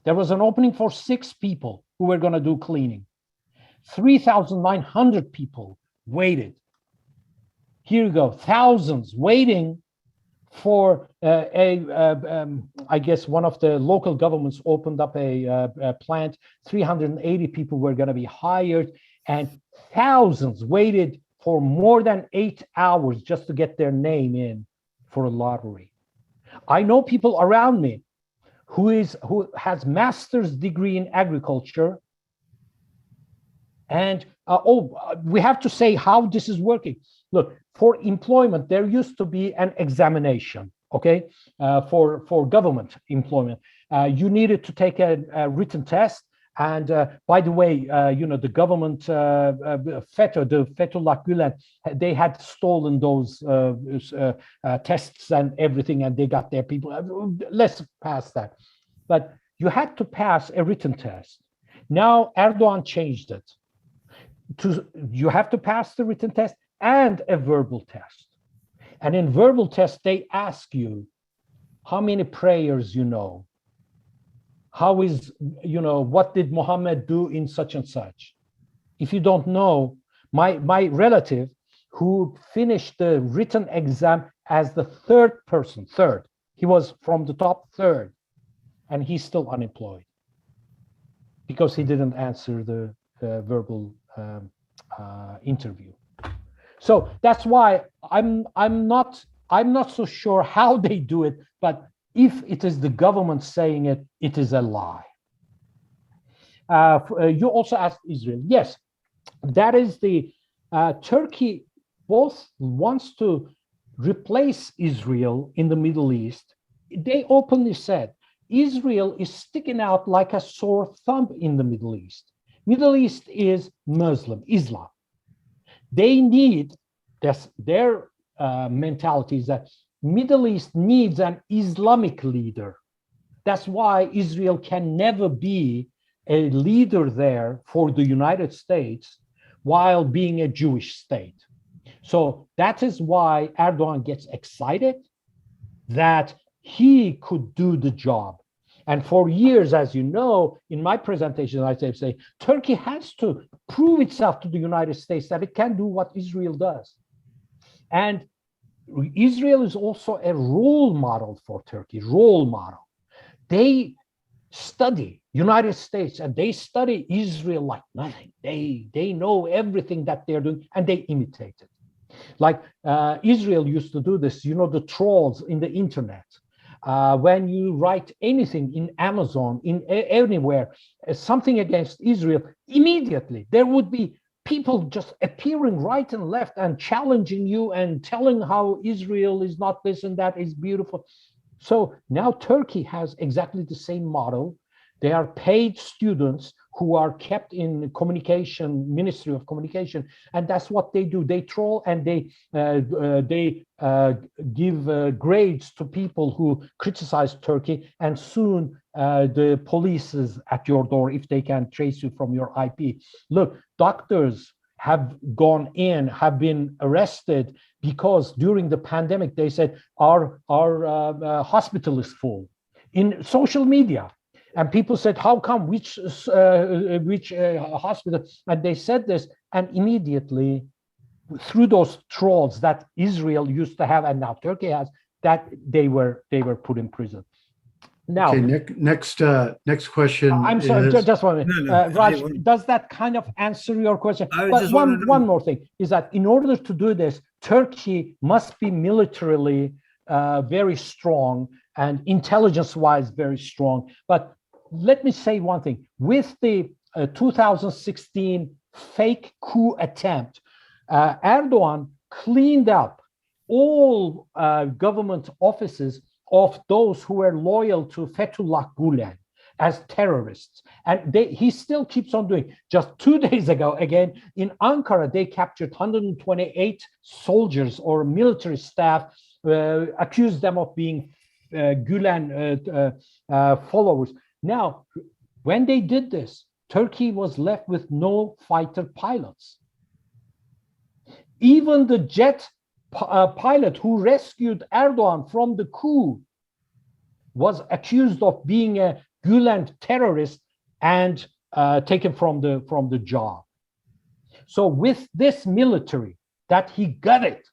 There was an opening for 6 people who were going to do cleaning. 3,900 people waited. Here you go, thousands waiting for I guess one of the local governments opened up a plant. 380 people were going to be hired, and thousands waited for more than 8 hours just to get their name in for a lottery. I know people around me who has master's degree in agriculture, and we have to say how this is working. Look, for employment, there used to be an examination, okay, for government employment. You needed to take a written test. And by the way, the government, the Fethullah Gülen, they had stolen those tests and everything, and they got their people. Let's pass that. But you had to pass a written test. Now Erdogan changed it. You have to pass the written test and a verbal test. And in verbal test, they ask you how many prayers you know, How is, what did Muhammad do in such and such? If you don't know, my relative who finished the written exam as the third, he was from the top third, and he's still unemployed because he didn't answer the verbal interview. So that's why I'm not so sure how they do it, but if it is the government saying it, it is a lie. You also asked Israel. Yes, that is the Turkey both wants to replace Israel in the Middle East. They openly said Israel is sticking out like a sore thumb in the Middle East. Middle East is Muslim, Islam. They need, their mentality is that Middle East needs an Islamic leader. That's why Israel can never be a leader there for the United States while being a Jewish state. So that is why Erdogan gets excited that he could do the job. And for years, as you know, in my presentation, I say Turkey has to prove itself to the United States that it can do what Israel does. And Israel is also a role model for Turkey, role model. They study United States and they study Israel like nothing. They know everything that they're doing and they imitate it. Like Israel used to do this, the trolls in the internet. When you write anything in Amazon, in anywhere, something against Israel, immediately there would be people just appearing right and left and challenging you and telling how Israel is not this and that, is beautiful. So now Turkey has exactly the same model. They are paid students who are kept in communication, Ministry of Communication, and that's what they do. They troll and they give grades to people who criticize Turkey, and soon the police is at your door if they can trace you from your IP. Look, doctors have gone in, have been arrested because during the pandemic they said our hospital is full. In social media. And people said, how come, which hospital? And they said this, and immediately through those trolls that Israel used to have and now Turkey has, that they were put in prison. Now, okay, next question. I'm sorry, just one minute. No, Raj, does that kind of answer your question? But one more thing is that in order to do this, Turkey must be militarily very strong and intelligence-wise very strong. But let me say one thing. With the 2016 fake coup attempt, Erdogan cleaned up all government offices of those who were loyal to Fethullah Gulen as terrorists. And he still keeps on doing. Just 2 days ago, again, in Ankara, they captured 128 soldiers or military staff, accused them of being Gulen followers. Now, when they did this, Turkey was left with no fighter pilots. Even the jet pilot who rescued Erdogan from the coup was accused of being a Gulen terrorist and taken from the job. So with this military that he got it,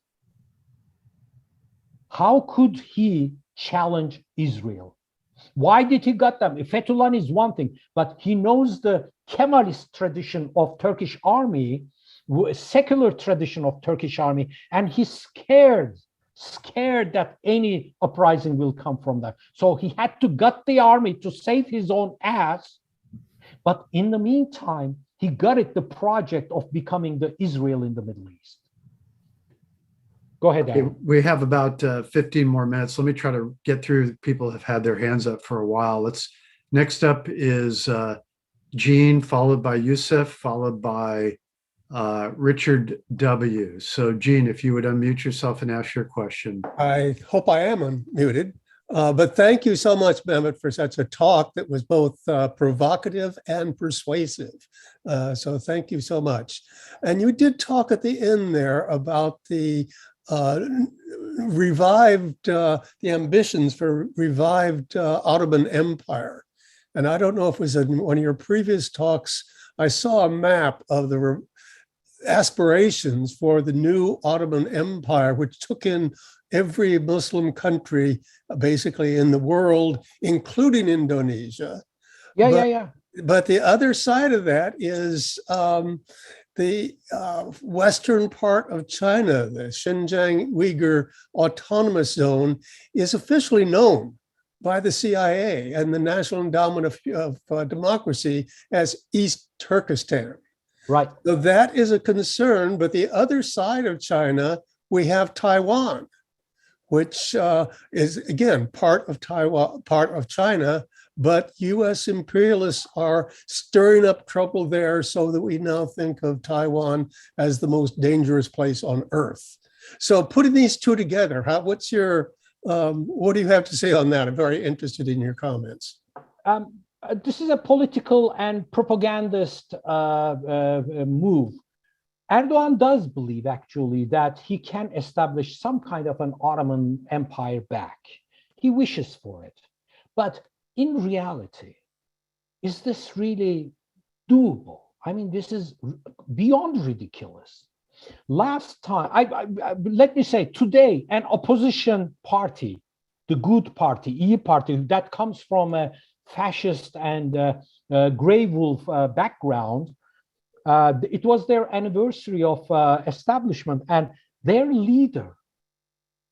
how could he challenge Israel? Why did he get them? Fethullah is one thing, but he knows the Kemalist tradition of Turkish army, secular tradition of Turkish army, and he's scared that any uprising will come from that. So he had to gut the army to save his own ass. But in the meantime, he got it, the project of becoming the Israel in the Middle East. Go ahead, Okay, Aaron. we have about 15 more minutes. Let me try to get through. People have had their hands up for a while. Next up is Jean, followed by Yusuf, followed by Richard W. So Jean, if you would unmute yourself and ask your question. I hope I am unmuted. But thank you so much, Mehmet, for such a talk that was both provocative and persuasive. So thank you so much. And you did talk at the end there about the revived, the ambitions for revived Ottoman Empire. And I don't know if it was in one of your previous talks, I saw a map of the aspirations for the new Ottoman Empire, which took in every Muslim country basically in the world, including Indonesia. Yeah. But the other side of that is the western part of China, the Xinjiang Uyghur Autonomous Zone, is officially known by the CIA and the National Endowment of Democracy as East Turkestan. Right. So that is a concern. But the other side of China, we have Taiwan, which is again part of Taiwan, part of China. But U.S. imperialists are stirring up trouble there, so that we now think of Taiwan as the most dangerous place on earth. So putting these two together, what do you have to say on that? I'm very interested in your comments. This is a political and propagandist move. Erdogan does believe actually that he can establish some kind of an Ottoman Empire back. He wishes for it. But in reality, is this really doable? I mean, this is beyond ridiculous. Last time, let me say, today, an opposition party, the Good Party, E Party, that comes from a fascist and Grey Wolf background, it was their anniversary of establishment, and their leader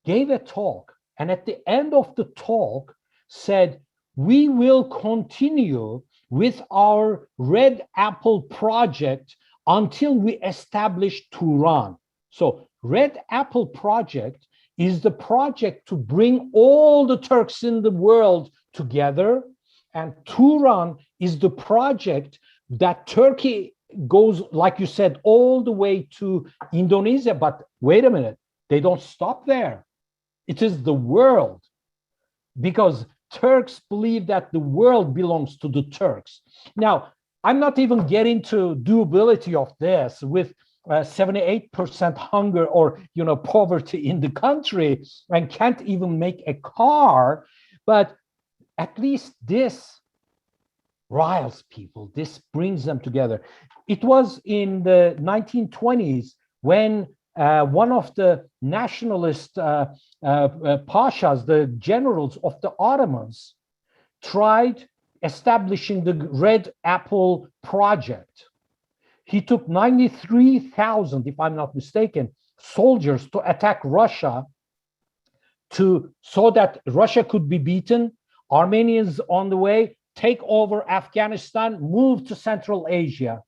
gave a talk, and at the end of the talk said, we will continue with our Red Apple project until we establish Turan. So Red Apple project is the project to bring all the Turks in the world together, and Turan is the project that Turkey goes, like you said, all the way to Indonesia. But wait a minute, they don't stop there. It is the world, because Turks believe that the world belongs to the Turks. Now, I'm not even getting to doability of this with 78% hunger or poverty in the country, and can't even make a car. But at least this riles people. This brings them together. It was in the 1920s when one of the nationalist pashas, the generals of the Ottomans, tried establishing the Red Apple project. He took 93,000, if I'm not mistaken, soldiers to attack Russia, so that Russia could be beaten, Armenians on the way, take over Afghanistan, move to Central Asia.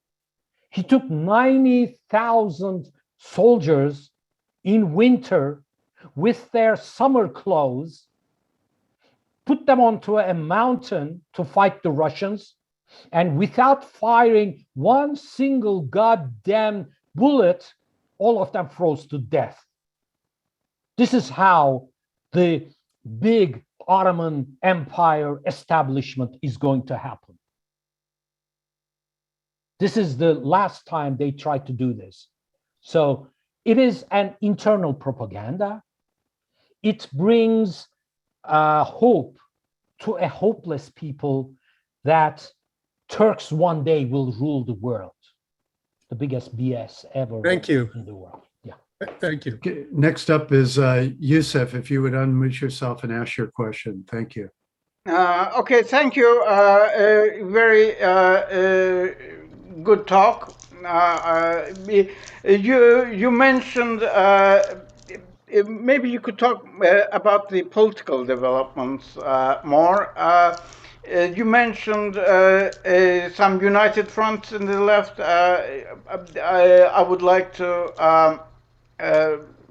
He took 90,000 soldiers in winter with their summer clothes, put them onto a mountain to fight the Russians, and without firing one single goddamn bullet, all of them froze to death. This is how the big Ottoman Empire establishment is going to happen. This is the last time they tried to do this. So it is an internal propaganda. It brings hope to a hopeless people that Turks one day will rule the world. The biggest BS ever. Thank you. In the world. Yeah. Thank you. Okay, next up is Yusuf, if you would unmute yourself and ask your question. Thank you. Okay, thank you. Very good talk. You mentioned maybe you could talk about the political developments more. You mentioned some united fronts in the left. I would like to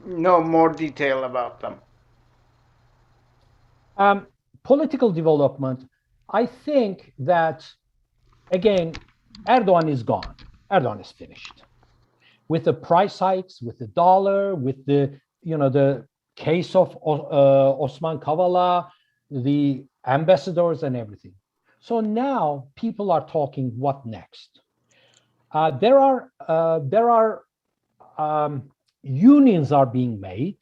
know more detail about them. Political development, I think that, again, Erdogan is gone. Erdogan is finished. With the price hikes, with the dollar, with the case of Osman Kavala, the ambassadors and everything. So now people are talking, what next? There are unions are being made.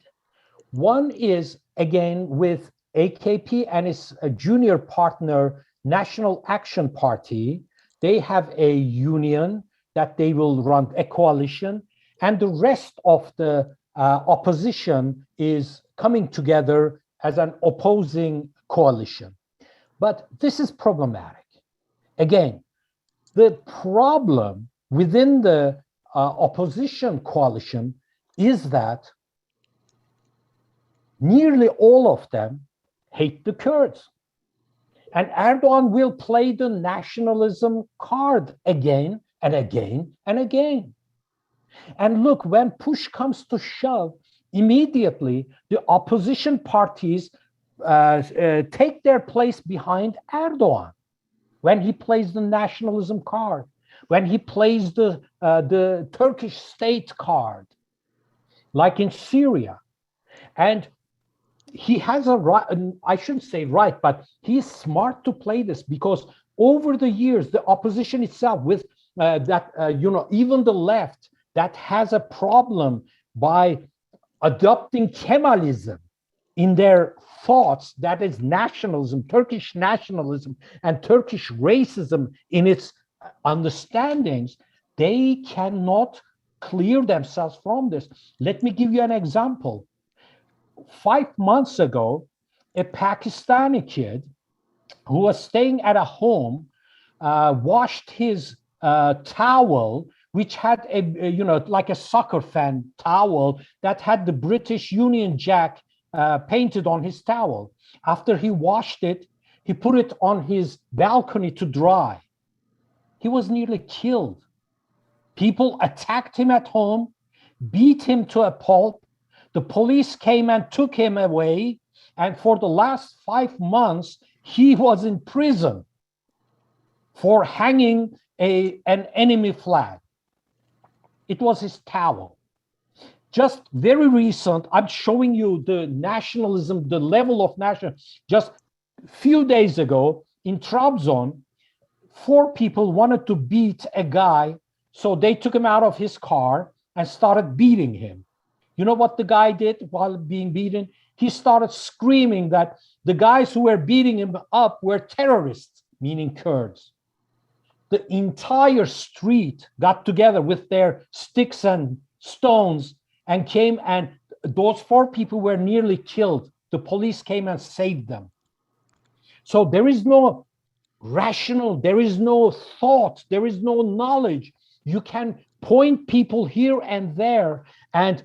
One is, again, with AKP and its junior partner, National Action Party, they have a union that they will run a coalition, and the rest of the opposition is coming together as an opposing coalition. But this is problematic. Again, the problem within the opposition coalition is that nearly all of them hate the Kurds. And Erdogan will play the nationalism card again and again and again. And look, when push comes to shove, immediately the opposition parties take their place behind Erdogan when he plays the nationalism card, when he plays the Turkish state card, like in Syria. And he has a right, I shouldn't say right, but he's smart to play this, because over the years, the opposition itself with even the left that has a problem by adopting Kemalism in their thoughts, that is nationalism, Turkish nationalism, and Turkish racism in its understandings, they cannot clear themselves from this. Let me give you an example. 5 months ago, a Pakistani kid who was staying at a home washed his towel, which had like a soccer fan towel that had the British Union Jack painted on his towel. After he washed it, he put it on his balcony to dry. He was nearly killed. People attacked him at home, beat him to a pulp. The police came and took him away. And for the last 5 months, he was in prison for hanging an enemy flag. It was his towel. Just very recent, I'm showing you the nationalism, the level of nationalism. Just a few days ago in Trabzon, 4 people wanted to beat a guy, so they took him out of his car and started beating him. You know what the guy did while being beaten? He started screaming that the guys who were beating him up were terrorists, meaning Kurds. The entire street got together with their sticks and stones and came, and those 4 people were nearly killed. The police came and saved them. So there is no rational, there is no thought, there is no knowledge. You can point people here and there, and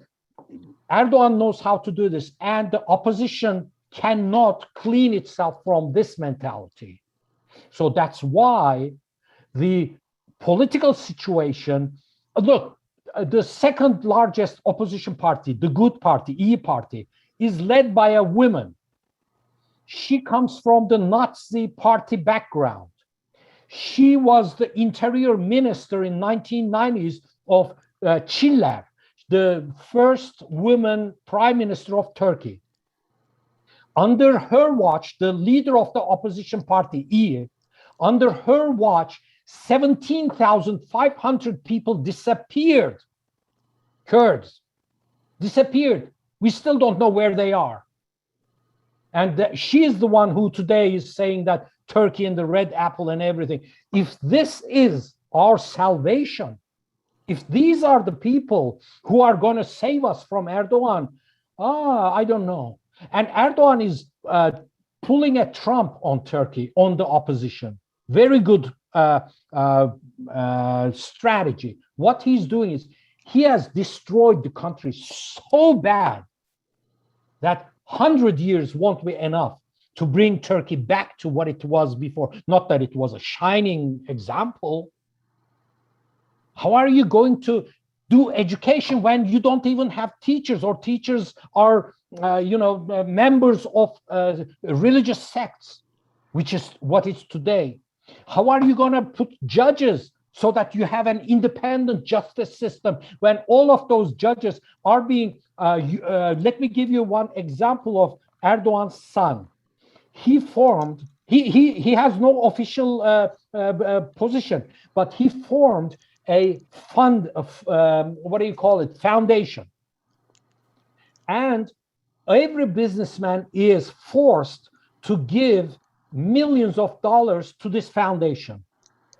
Erdogan knows how to do this, and the opposition cannot clean itself from this mentality. So that's why the political situation, look, the second largest opposition party, the Good Party, E Party, is led by a woman. She comes from the Nazi party background. She was the interior minister in 1990s of Çiller, the first woman prime minister of Turkey. Under her watch, the leader of the opposition party, İYİ, under her watch, 17,500 people disappeared. Kurds disappeared. We still don't know where they are. And she is the one who today is saying that Turkey and the red apple and everything. If this is our salvation, if these are the people who are going to save us from Erdogan, I don't know. And Erdogan is pulling a Trump on Turkey, on the opposition. Very good strategy. What he's doing is he has destroyed the country so bad that 100 years won't be enough to bring Turkey back to what it was before. Not that it was a shining example. How are you going to do education when you don't even have teachers, or teachers are members of religious sects, which is what it's today? How are you going to put judges so that you have an independent justice system when all of those judges are being, let me give you one example of Erdogan's son. He has no official position, but he formed a fund of, foundation. And every businessman is forced to give millions of dollars to this foundation.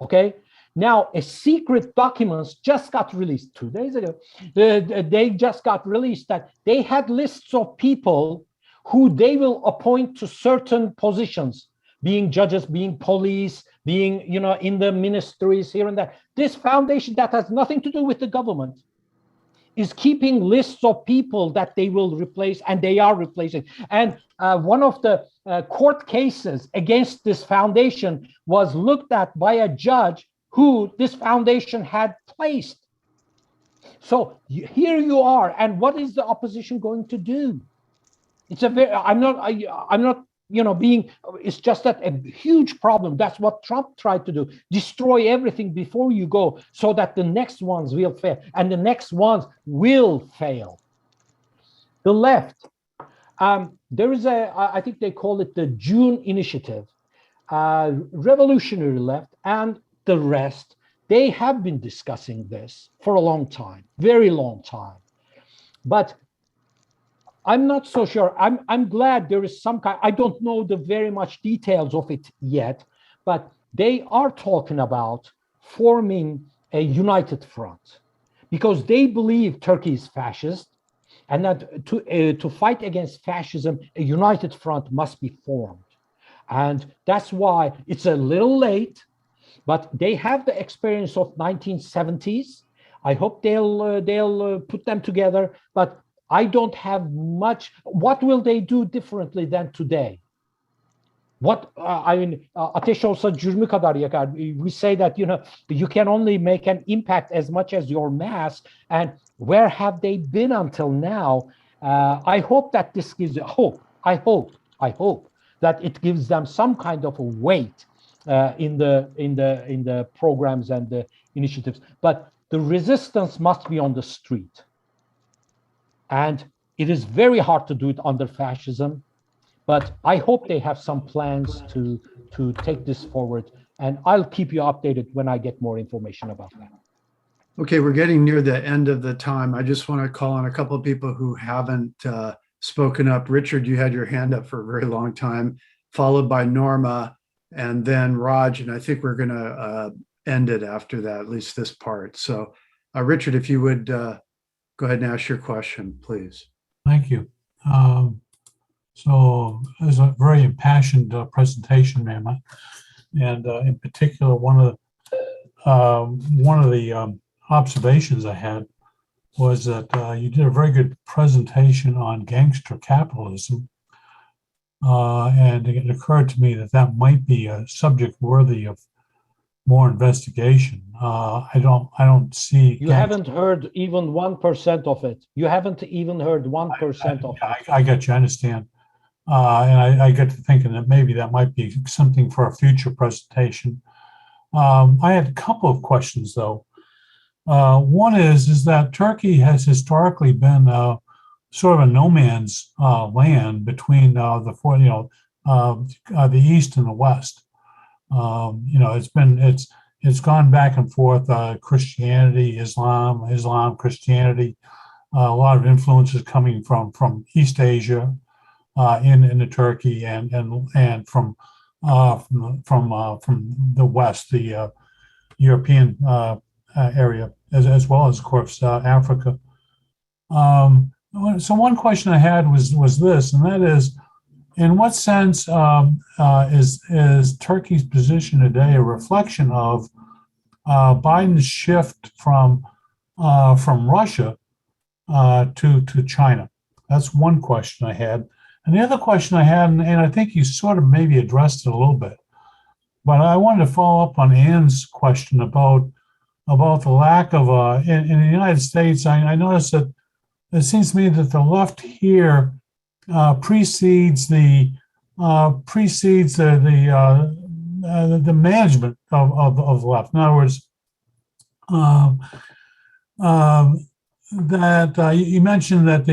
Okay. Now, a secret documents just got released 2 days ago. They just got released that they had lists of people who they will appoint to certain positions, being judges, being police, being, in the ministries here and there. This foundation that has nothing to do with the government is keeping lists of people that they will replace, and they are replacing. And one of the court cases against this foundation was looked at by a judge who this foundation had placed. So here you are, and what is the opposition going to do? It's a very, I'm not, it's just that a huge problem. That's what Trump tried to do, destroy everything before you go so that the next ones will fail, and the next ones will fail. The left, there is I think they call it the June Initiative, revolutionary left and the rest, they have been discussing this for a long time, very long time. But I'm not so sure. I'm glad there is some kind, I don't know the very much details of it yet, but they are talking about forming a united front because they believe Turkey is fascist, and that to fight against fascism, a united front must be formed. And that's why it's a little late, but they have the experience of 1970s. I hope they'll put them together, but I don't have much. What will they do differently than today? What ateş olsa cürmü kadar yakar. We say that you can only make an impact as much as your mass, and where have they been until now? I hope that this gives hope. I hope that it gives them some kind of a weight in the programs and the initiatives. But the resistance must be on the street. And it is very hard to do it under fascism, but I hope they have some plans to take this forward, and I'll keep you updated when I get more information about that. Okay, we're getting near the end of the time. I just want to call on a couple of people who haven't spoken up. Richard, you had your hand up for a very long time, followed by Norma, and then Raj, and I think we're going to end it after that, at least this part. So, Richard, if you would go ahead and ask your question, please. Thank you. So it was a very impassioned presentation, ma'am. And in particular, one of the observations I had was that you did a very good presentation on gangster capitalism. And it occurred to me that might be a subject worthy of more investigation. I don't see. You haven't heard even 1% of it. You haven't even heard 1% of it. I get you. I understand. And I get to thinking that maybe that might be something for a future presentation. I had a couple of questions, though. One is that Turkey has historically been sort of a no man's land between the East and the West. It's gone back and forth. Christianity, Islam, Christianity. A lot of influences coming from East Asia into Turkey and from the West, the European area, as well as, of course, Africa. So one question I had was this, and that is, in what sense is Turkey's position today a reflection of Biden's shift from Russia to China? That's one question I had. And the other question I had, and I think you sort of maybe addressed it a little bit, but I wanted to follow up on Ann's question about the lack of in the United States. I noticed that it seems to me that the left here precedes the management of the left. In other words, that you mentioned that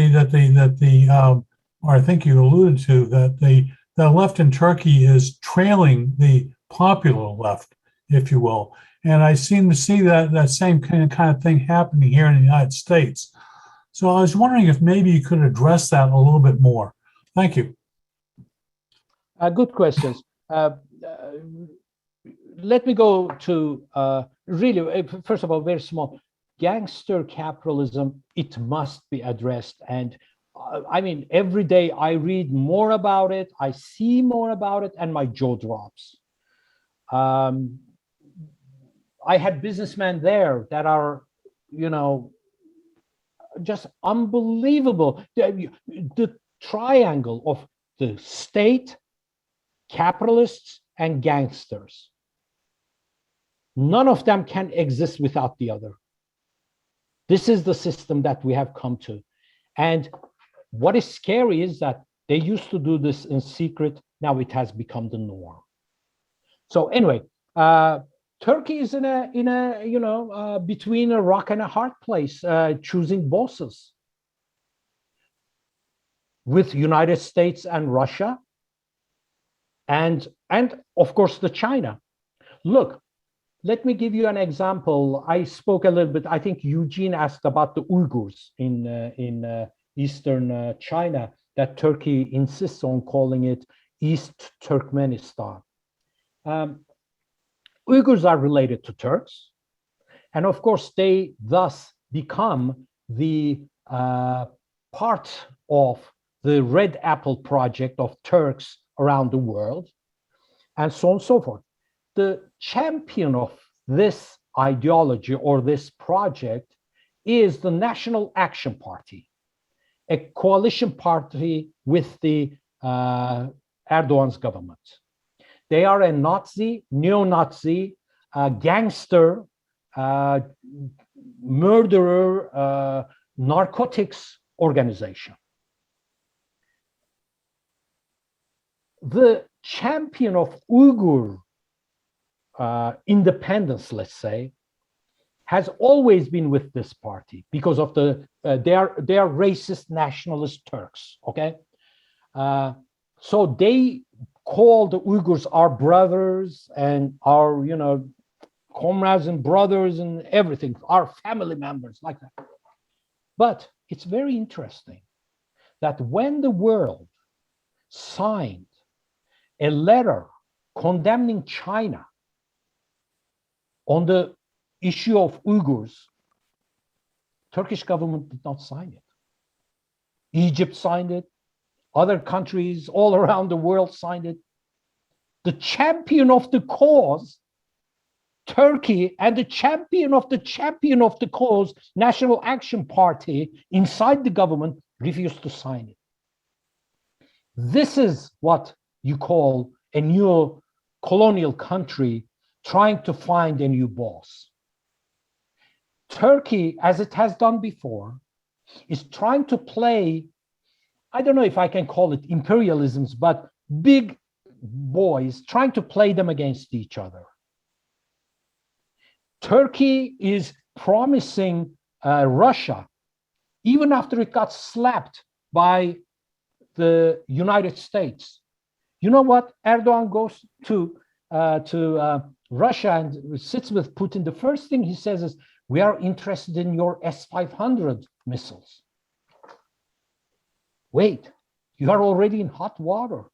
or I think you alluded to that the left in Turkey is trailing the popular left, if you will. And I seem to see that same kind of thing happening here in the United States. So I was wondering if maybe you could address that a little bit more. Thank you. Good questions. let me go to really, first of all, very small. Gangster capitalism, it must be addressed. And I mean, every day I read more about it, I see more about it, and my jaw drops. I had businessmen there that are, you know, just unbelievable. The triangle of the state, capitalists, and gangsters. None of them can exist without the other. This is the system that we have come to. And what is scary is that they used to do this in secret. Now it has become the norm. So anyway, Turkey is in a you know, between a rock and a hard place, choosing bosses with United States and Russia, and of course the China. Look, let me give you an example. I spoke a little bit. I think Eugene asked about the Uyghurs in eastern China, that Turkey insists on calling it East Turkmenistan. Uyghurs are related to Turks, and of course they thus become the part of the Red Apple project of Turks around the world, and so on and so forth. The champion of this ideology or this project is the National Action Party, a coalition party with the Erdogan's government. They are a Nazi, neo-Nazi, gangster, murderer, narcotics organization. The champion of Uyghur independence, let's say, has always been with this party because of the they are racist nationalist Turks. Okay, so they call the Uyghurs our brothers and our, you know, comrades and brothers and everything, our family members, like that. But it's very interesting that when the world signed a letter condemning China on the issue of Uyghurs, Turkish government did not sign it. Egypt signed it. Other countries all around the world signed it. The champion of the cause, Turkey, and the champion of the cause, National Action Party, inside the government, refused to sign it. This is what you call a new colonial country trying to find a new boss. Turkey, as it has done before, is trying to play, I don't know if I can call it imperialisms, but big boys, trying to play them against each other. Turkey is promising Russia, even after it got slapped by the United States. You know what? Erdogan goes to Russia and sits with Putin. The first thing he says is, we are interested in your S-500 missiles. Wait, you are already in hot water.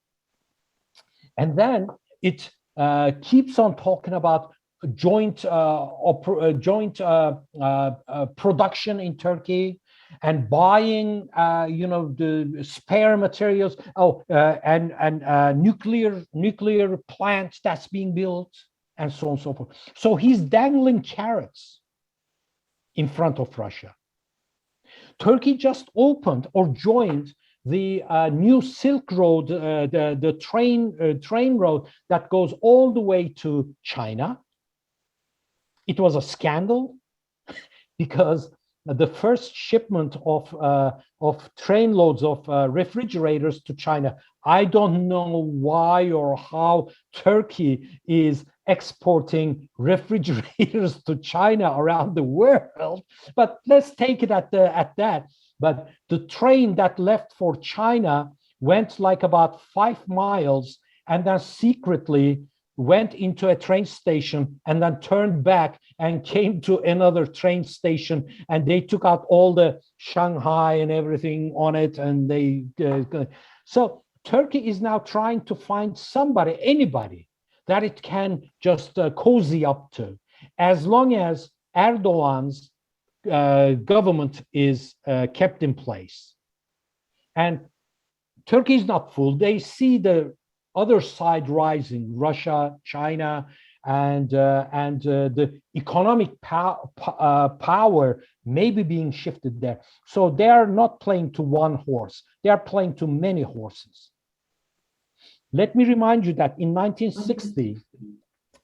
And then it keeps on talking about joint production in Turkey and buying, you know, the spare materials. And nuclear plants that's being built, and so on and so forth. So he's dangling carrots in front of Russia. Turkey just opened or joined the new Silk Road, the train road that goes all the way to China. It was a scandal because the first shipment of train loads of refrigerators to China, I don't know why or how Turkey is exporting refrigerators to China around the world, but let's take it at that. But the train that left for China went like about 5 miles and then secretly went into a train station and then turned back and came to another train station, and they took out all the Shanghai and everything on it, and they so Turkey is now trying to find somebody, anybody, that it can just cozy up to, as long as Erdogan's government is kept in place. And Turkey is not fooled. They see the other side rising, Russia, China, and the economic power maybe being shifted there. So they are not playing to one horse. They are playing to many horses. Let me remind you that in 1960,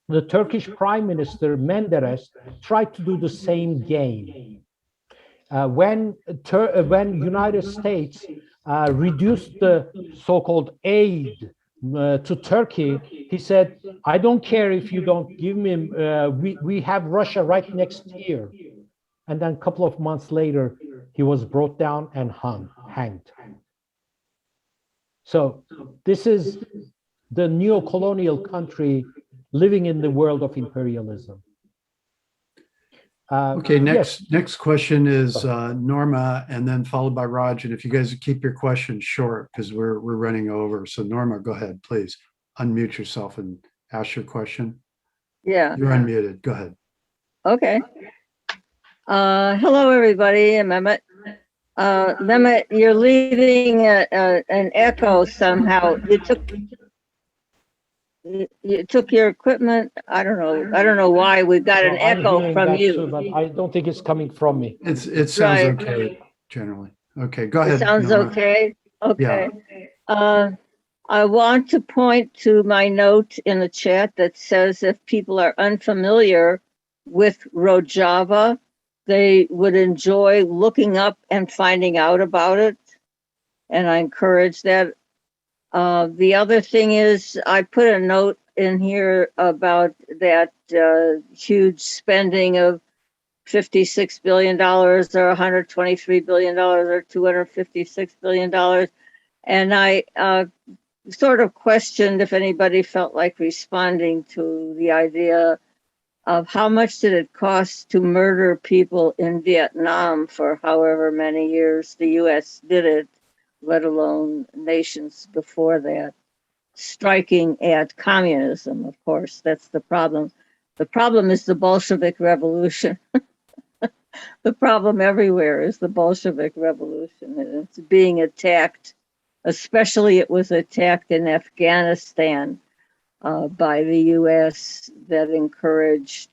the Turkish Prime Minister Menderes tried to do the same game. When United States reduced the so-called aid to Turkey, he said, I don't care if you don't give me, we have Russia right next here. And then a couple of months later, he was brought down and hanged. So this is the neo-colonial country living in the world of imperialism. Okay, yes. next question is Norma, and then followed by Raj. And if you guys keep your questions short, because we're running over. So Norma, go ahead, please unmute yourself and ask your question. Yeah. You're unmuted. Go ahead. Okay. Hello, everybody. I'm Mehmet. Mehmet, you're leaving an echo somehow. You took your equipment. I don't know why we got an echo from you. Too, but I don't think it's coming from me. It sounds okay generally. Okay, go ahead. It sounds Norma. okay. Okay. Yeah. I want to point to my note in the chat that says if people are unfamiliar with Rojava, they would enjoy looking up and finding out about it. And I encourage that. The other thing is I put a note in here about that huge spending of $56 billion or $123 billion or $256 billion. And I sort of questioned if anybody felt like responding to the idea of how much did it cost to murder people in Vietnam for however many years the US did it, let alone nations before that, striking at communism, of course. That's the problem. The problem is the Bolshevik Revolution. The problem everywhere is the Bolshevik Revolution, and it's being attacked. Especially it was attacked in Afghanistan by the US that encouraged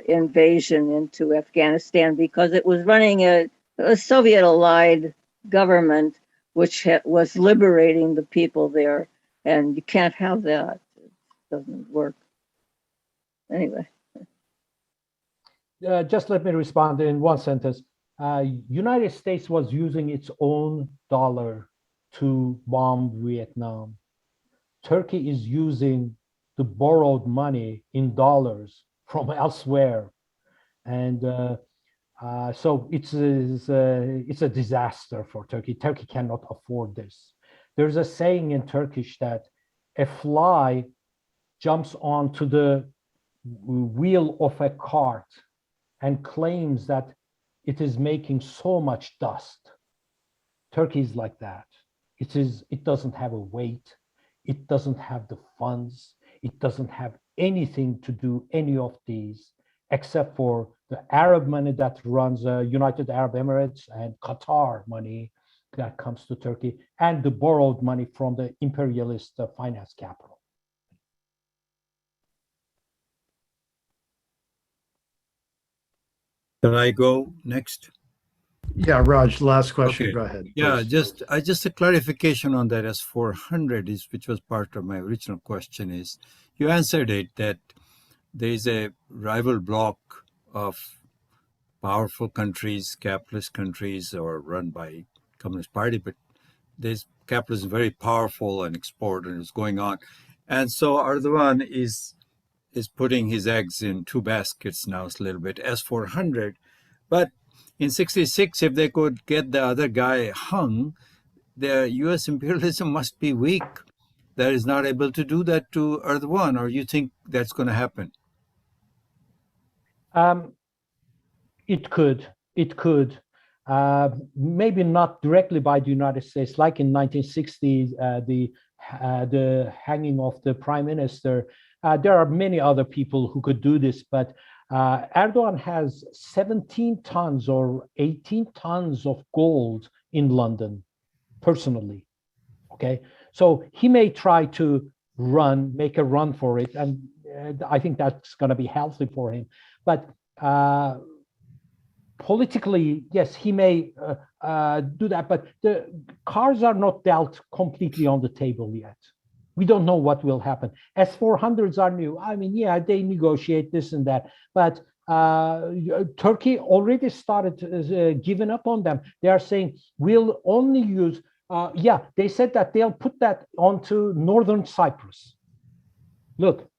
invasion into Afghanistan because it was running a Soviet-allied government which was liberating the people there, and you can't have that. It doesn't work. Anyway. Just let me respond in one sentence. United States was using its own dollar to bomb Vietnam. Turkey is using the borrowed money in dollars from elsewhere. And so it's a disaster for Turkey. Turkey cannot afford this. There's a saying in Turkish that a fly jumps onto the wheel of a cart and claims that it is making so much dust. Turkey is like that. It doesn't have a weight. It doesn't have the funds. It doesn't have anything to do any of these except for the Arab money that runs United Arab Emirates and Qatar money that comes to Turkey and the borrowed money from the imperialist finance capital. Can I go next? Yeah, Raj, last question. Okay. Go ahead. Yeah, please. just a clarification on that S-400 which was part of my original question is, you answered it that there is a rival bloc of powerful countries, capitalist countries, or run by Communist Party, but there's capitalism very powerful and export and it's going on. And so Erdogan is putting his eggs in two baskets now, it's a little bit S-400. But in 66, if they could get the other guy hung, the U.S. imperialism must be weak. That is not able to do that to Erdogan, or you think that's going to happen? It could. Maybe not directly by the United States. Like in 1960s, the the hanging of the prime minister. There are many other people who could do this, but Erdogan has 17 tons or 18 tons of gold in London personally. Okay, so he may try to make a run for it, and I think that's going to be healthy for him. But politically, yes, he may do that, but the cards are not dealt completely on the table yet. We don't know what will happen. S-400s are new. I mean, yeah, they negotiate this and that, but Turkey already started giving up on them. They are saying, we'll only use, they said that they'll put that onto northern Cyprus. Look,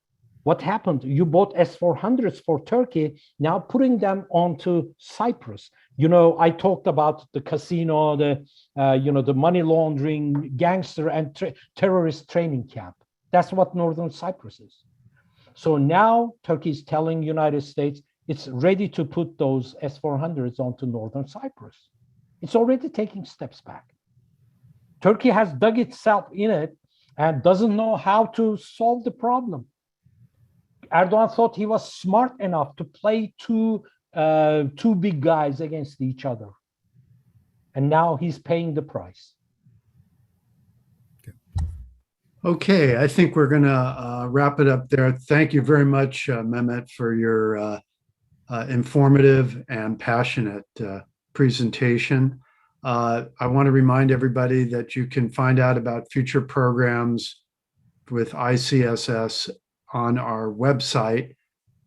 what happened? You bought S-400s for Turkey, now putting them onto Cyprus. You know, I talked about the casino, the money laundering, gangster and terrorist training camp. That's what northern Cyprus is. So now Turkey is telling United States it's ready to put those S-400s onto northern Cyprus. It's already taking steps back. Turkey has dug itself in it and doesn't know how to solve the problem. Erdogan thought he was smart enough to play two big guys against each other. And now he's paying the price. Okay, I think we're going to wrap it up there. Thank you very much, Mehmet, for your informative and passionate presentation. I want to remind everybody that you can find out about future programs with ICSS on our website,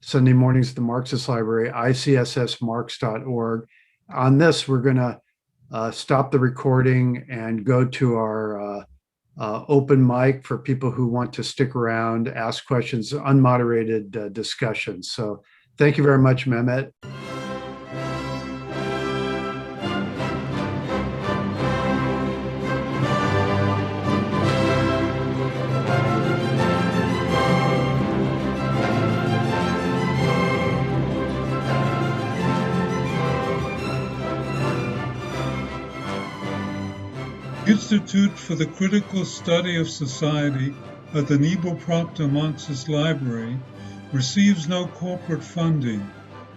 Sunday mornings at the Marxist Library, icssmarx.org. On this, we're going to stop the recording and go to our open mic for people who want to stick around, ask questions, unmoderated discussions. So thank you very much, Mehmet. Institute for the Critical Study of Society at the Nebo Proctor Marxist Library receives no corporate funding,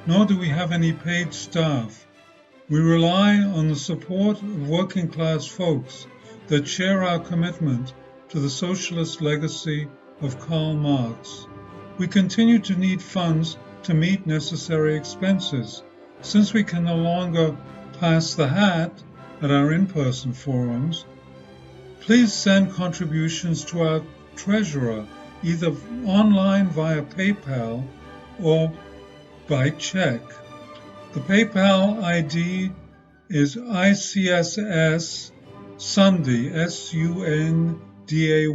nor do we have any paid staff. We rely on the support of working class folks that share our commitment to the socialist legacy of Karl Marx. We continue to need funds to meet necessary expenses. Since we can no longer pass the hat at our in-person forums, please send contributions to our treasurer, either online via PayPal or by check. The PayPal ID is ICSS Sunday, SUNDAY,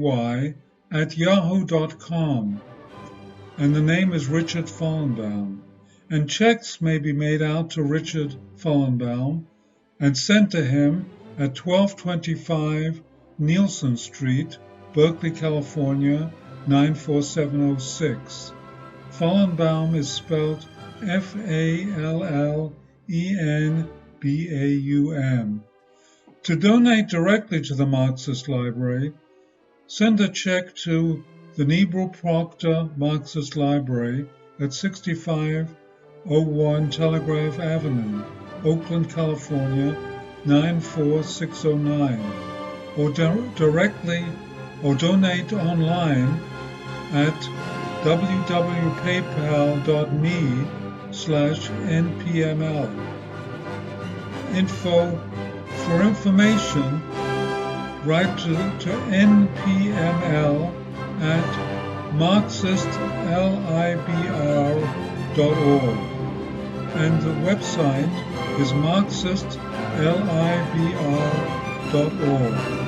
@yahoo.com, and the name is Richard Fallenbaum. And checks may be made out to Richard Fallenbaum and sent to him at 1225 Nielsen Street, Berkeley, California, 94706. Fallenbaum is spelled Fallenbaum. To donate directly to the Marxist Library, send a check to the Nebo Proctor Marxist Library at 6501 Telegraph Avenue, Oakland, California, 94609, or directly or donate online at www.paypal.me/npml. For information, write to npml at marxistlibr.org, and the website is marxistlibr.org.